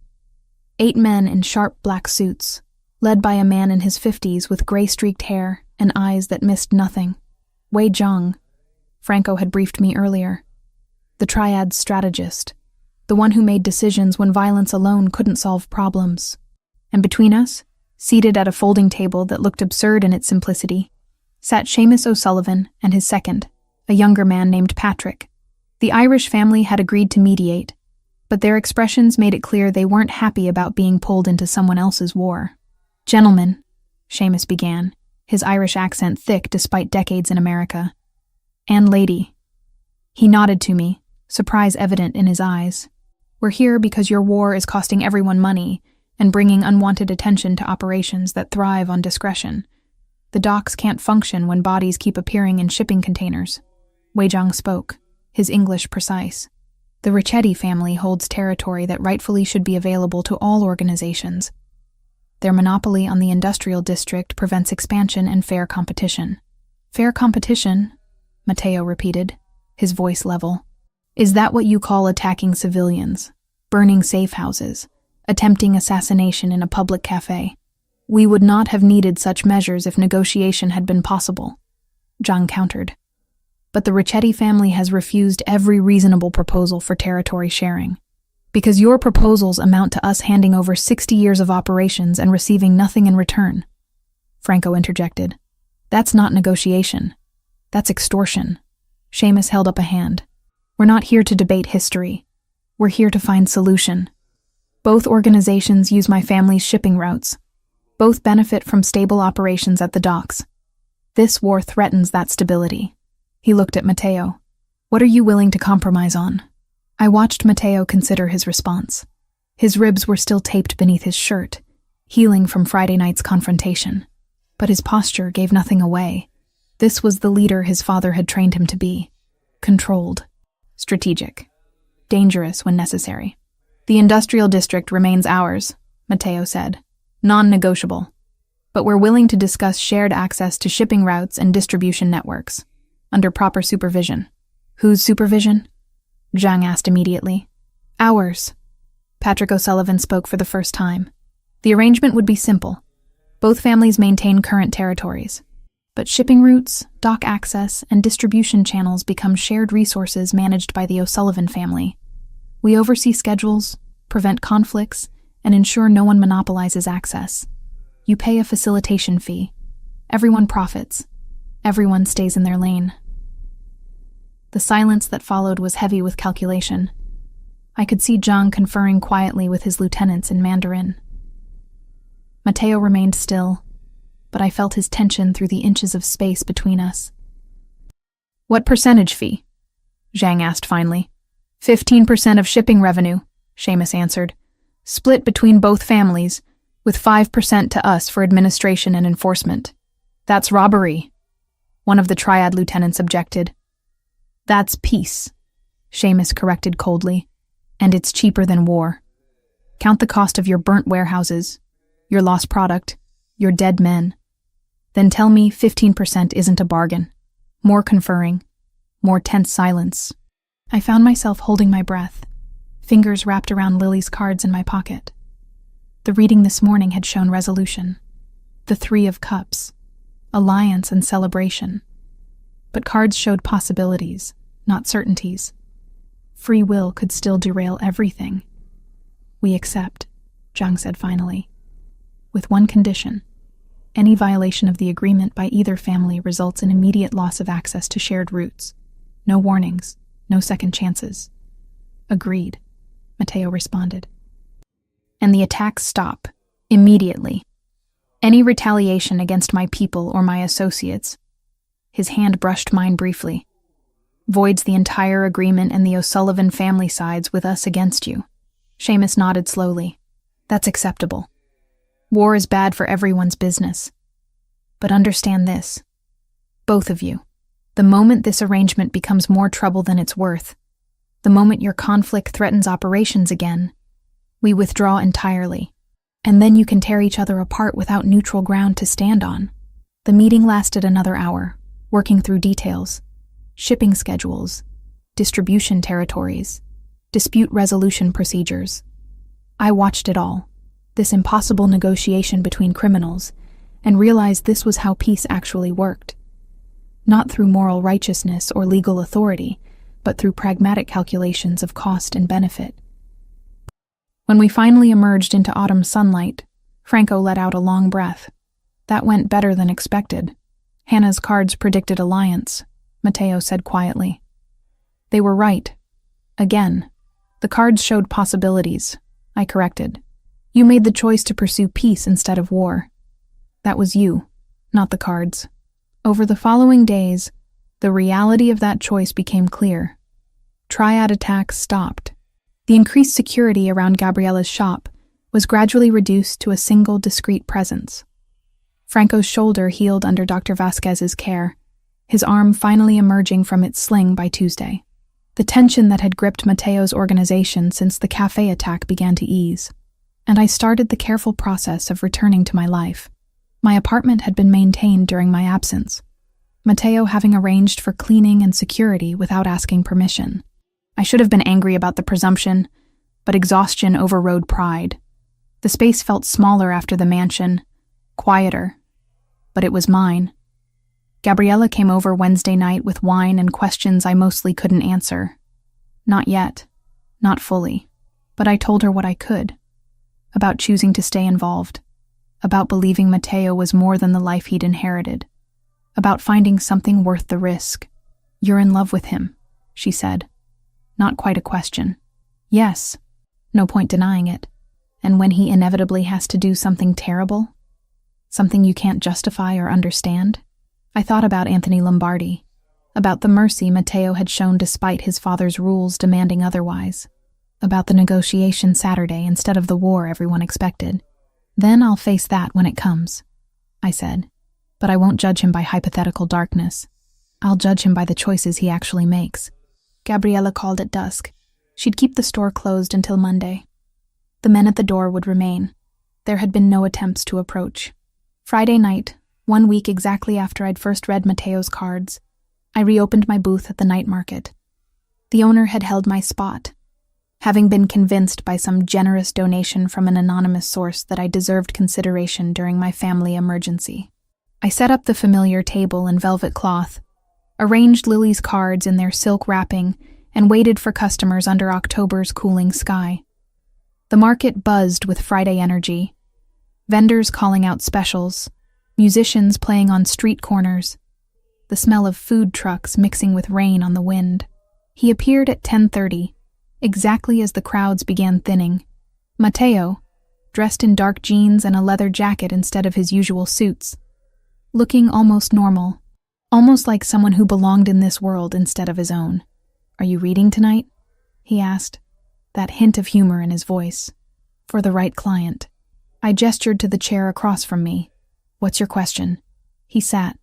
8 men in sharp black suits, led by a man in his 50s with gray-streaked hair and eyes that missed nothing. Wei Zhang. Franco had briefed me earlier. The triad's strategist. The one who made decisions when violence alone couldn't solve problems. And between us, seated at a folding table that looked absurd in its simplicity, sat Seamus O'Sullivan and his second, a younger man named Patrick. The Irish family had agreed to mediate, but their expressions made it clear they weren't happy about being pulled into someone else's war. "Gentlemen," Seamus began, his Irish accent thick despite decades in America. "And lady." He nodded to me, surprise evident in his eyes. "We're here because your war is costing everyone money and bringing unwanted attention to operations that thrive on discretion. The docks can't function when bodies keep appearing in shipping containers." Wei Zhang spoke, his English precise. "The Ricchetti family holds territory that rightfully should be available to all organizations. Their monopoly on the industrial district prevents expansion and fair competition." "Fair competition?" Mateo repeated, his voice level. "Is that what you call attacking civilians, burning safe houses, attempting assassination in a public cafe? We would not have needed such measures if negotiation had been possible," Zhang countered. "But the Ricchetti family has refused every reasonable proposal for territory sharing. Because your proposals amount to us handing over 60 years of operations and receiving nothing in return." Franco interjected. "That's not negotiation. That's extortion." Seamus held up a hand. "We're not here to debate history. We're here to find solution. Both organizations use my family's shipping routes. Both benefit from stable operations at the docks. This war threatens that stability." He looked at Mateo. "What are you willing to compromise on?" I watched Mateo consider his response. His ribs were still taped beneath his shirt, healing from Friday night's confrontation. But his posture gave nothing away. This was the leader his father had trained him to be. Controlled. Strategic. Dangerous when necessary. "The industrial district remains ours," Mateo said. "Non-negotiable. But we're willing to discuss shared access to shipping routes and distribution networks, under proper supervision." "Whose supervision?" Zhang asked immediately. "Ours." Patrick O'Sullivan spoke for the first time. "The arrangement would be simple. Both families maintain current territories. But shipping routes, dock access, and distribution channels become shared resources managed by the O'Sullivan family. We oversee schedules, prevent conflicts, and ensure no one monopolizes access. You pay a facilitation fee. Everyone profits. Everyone stays in their lane." The silence that followed was heavy with calculation. I could see Zhang conferring quietly with his lieutenants in Mandarin. Mateo remained still, but I felt his tension through the inches of space between us. "What percentage fee?" Zhang asked finally. 15% of shipping revenue, Seamus answered. "Split between both families, with 5% to us for administration and enforcement." "That's robbery," one of the triad lieutenants objected. "That's peace," Seamus corrected coldly. "And it's cheaper than war. Count the cost of your burnt warehouses, your lost product, your dead men. Then tell me 15% isn't a bargain." More conferring, more tense silence. I found myself holding my breath, fingers wrapped around Lily's cards in my pocket. The reading this morning had shown resolution. The 3 of Cups, alliance and celebration. But cards showed possibilities, not certainties. Free will could still derail everything. "We accept," Zhang said finally. "With one condition. Any violation of the agreement by either family results in immediate loss of access to shared routes. No warnings, no second chances." "Agreed," Mateo responded. "And the attacks stop, immediately. Any retaliation against my people or my associates." His hand brushed mine briefly. voids the entire agreement and the O'Sullivan family sides with us against you. Seamus nodded slowly. That's acceptable. War is bad for everyone's business. But understand this, both of you. The moment this arrangement becomes more trouble than it's worth, the moment your conflict threatens operations again, we withdraw entirely, and then you can tear each other apart without neutral ground to stand on. The meeting lasted another hour, working through details, shipping schedules, distribution territories, dispute resolution procedures. I watched it all, this impossible negotiation between criminals, and realized this was how peace actually worked. Not through moral righteousness or legal authority, but through pragmatic calculations of cost and benefit. When we finally emerged into autumn sunlight, Franco let out a long breath. That went better than expected. Hannah's cards predicted alliance, Matteo said quietly. They were right. Again. The cards showed possibilities, I corrected. You made the choice to pursue peace instead of war. That was you, not the cards. Over the following days, the reality of that choice became clear. Triad attacks stopped. The increased security around Gabriella's shop was gradually reduced to a single discreet presence. Franco's shoulder healed under Dr. Vasquez's care, his arm finally emerging from its sling by Tuesday. The tension that had gripped Matteo's organization since the cafe attack began to ease, and I started the careful process of returning to my life. My apartment had been maintained during my absence, Matteo having arranged for cleaning and security without asking permission. I should have been angry about the presumption, but exhaustion overrode pride. The space felt smaller after the mansion, quieter, but it was mine. Gabriella came over Wednesday night with wine and questions I mostly couldn't answer. Not yet, not fully, but I told her what I could. About choosing to stay involved, about believing Matteo was more than the life he'd inherited, about finding something worth the risk. You're in love with him, she said. Not quite a question. Yes, no point denying it. And when he inevitably has to do something terrible, something you can't justify or understand, I thought about Anthony Lombardi, about the mercy Matteo had shown despite his father's rules demanding otherwise, about the negotiation Saturday instead of the war everyone expected. Then I'll face that when it comes, I said, but I won't judge him by hypothetical darkness. I'll judge him by the choices he actually makes. Gabriella called at dusk. She'd keep the store closed until Monday. The men at the door would remain. There had been no attempts to approach. Friday night, 1 week exactly after I'd first read Matteo's cards, I reopened my booth at the night market. The owner had held my spot, having been convinced by some generous donation from an anonymous source that I deserved consideration during my family emergency. I set up the familiar table and velvet cloth, arranged Lily's cards in their silk wrapping, and waited for customers under October's cooling sky. The market buzzed with Friday energy, vendors calling out specials, musicians playing on street corners, the smell of food trucks mixing with rain on the wind. He appeared at 10:30, exactly as the crowds began thinning. Matteo, dressed in dark jeans and a leather jacket instead of his usual suits, looking almost normal, almost like someone who belonged in this world instead of his own. "Are you reading tonight?" he asked, that hint of humor in his voice. "For the right client." I gestured to the chair across from me. "What's your question?" He sat,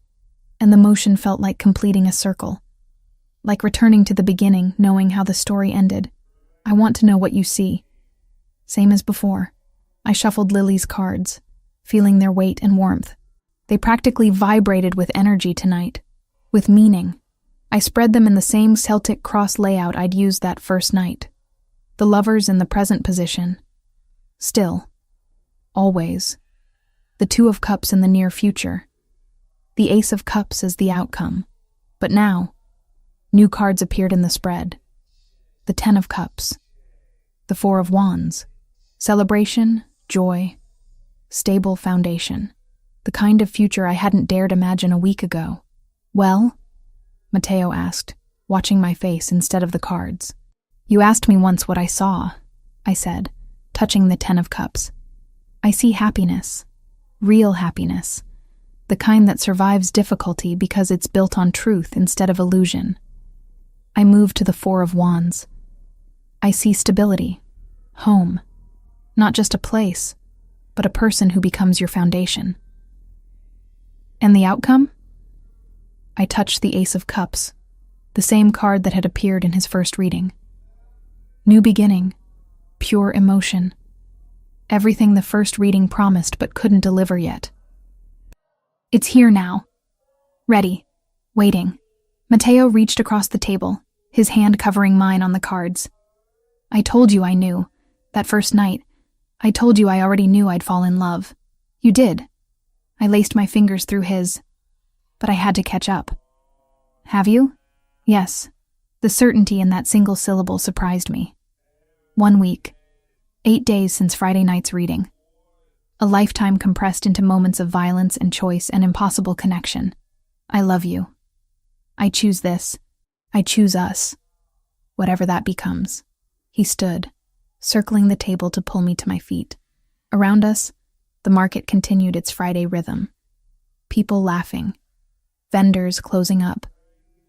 and the motion felt like completing a circle, like returning to the beginning, knowing how the story ended. "I want to know what you see." Same as before. I shuffled Lily's cards, feeling their weight and warmth. They practically vibrated with energy tonight, with meaning. I spread them in the same Celtic cross layout I'd used that first night. The lovers in the present position. Still. Always. The Two of Cups in the near future. The Ace of Cups as the outcome. But now, new cards appeared in the spread. The Ten of Cups. The Four of Wands. Celebration, joy, stable foundation. The kind of future I hadn't dared imagine a week ago. "Well?" Matteo asked, watching my face instead of the cards. "You asked me once what I saw," I said, touching the Ten of Cups. "I see happiness. Real happiness. The kind that survives difficulty because it's built on truth instead of illusion." I move to the Four of Wands. I see stability, home, not just a place, but a person who becomes your foundation. And the outcome? I touch the Ace of Cups, the same card that had appeared in his first reading. New beginning, pure emotion, everything the first reading promised but couldn't deliver yet. It's here now. Ready, waiting. Matteo reached across the table, his hand covering mine on the cards. I told you I knew. That first night, I told you I already knew I'd fall in love. You did. I laced my fingers through his, but I had to catch up. Have you? Yes. The certainty in that single syllable surprised me. 1 week. 8 days since Friday night's reading. A lifetime compressed into moments of violence and choice and impossible connection. I love you. I choose this. I choose us. Whatever that becomes. He stood, circling the table to pull me to my feet. Around us, the market continued its Friday rhythm. People laughing. Vendors closing up.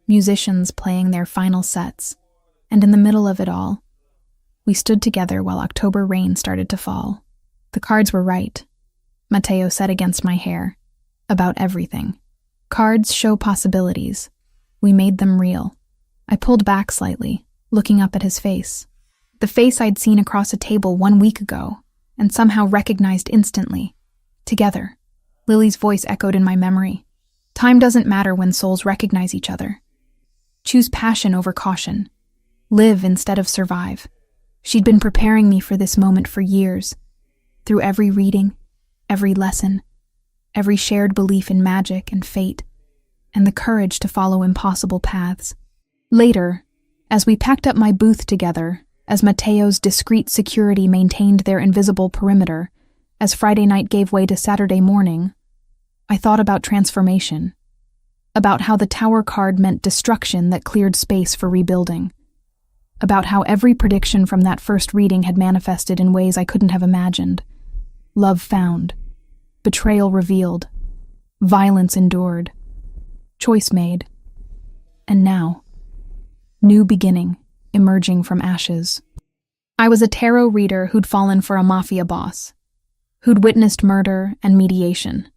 Musicians playing their final sets. And in the middle of it all, we stood together while October rain started to fall. The cards were right, Matteo said against my hair, about everything. Cards show possibilities. We made them real. I pulled back slightly, looking up at his face. The face I'd seen across a table 1 week ago, and somehow recognized instantly. Together. Lily's voice echoed in my memory. Time doesn't matter when souls recognize each other. Choose passion over caution. Live instead of survive. She'd been preparing me for this moment for years. Through every reading, every lesson, every shared belief in magic and fate, and the courage to follow impossible paths. Later, as we packed up my booth together, as Matteo's discreet security maintained their invisible perimeter, as Friday night gave way to Saturday morning, I thought about transformation, about how the Tower card meant destruction that cleared space for rebuilding, about how every prediction from that first reading had manifested in ways I couldn't have imagined. Love found, betrayal revealed, violence endured, choice made, and now, new beginning emerging from ashes. I was a tarot reader who'd fallen for a Mafia boss, who'd witnessed murder and mediation,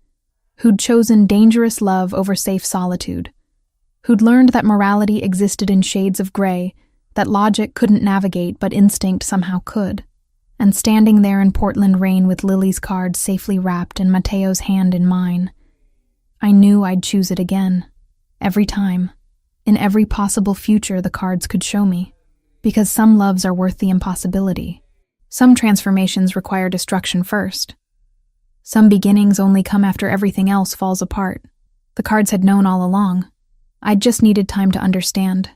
who'd chosen dangerous love over safe solitude, who'd learned that morality existed in shades of gray that logic couldn't navigate but instinct somehow could. And standing there in Portland rain with Lily's card safely wrapped and Matteo's hand in mine, I knew I'd choose it again. Every time. In every possible future the cards could show me. Because some loves are worth the impossibility. Some transformations require destruction first. Some beginnings only come after everything else falls apart. The cards had known all along. I'd just needed time to understand.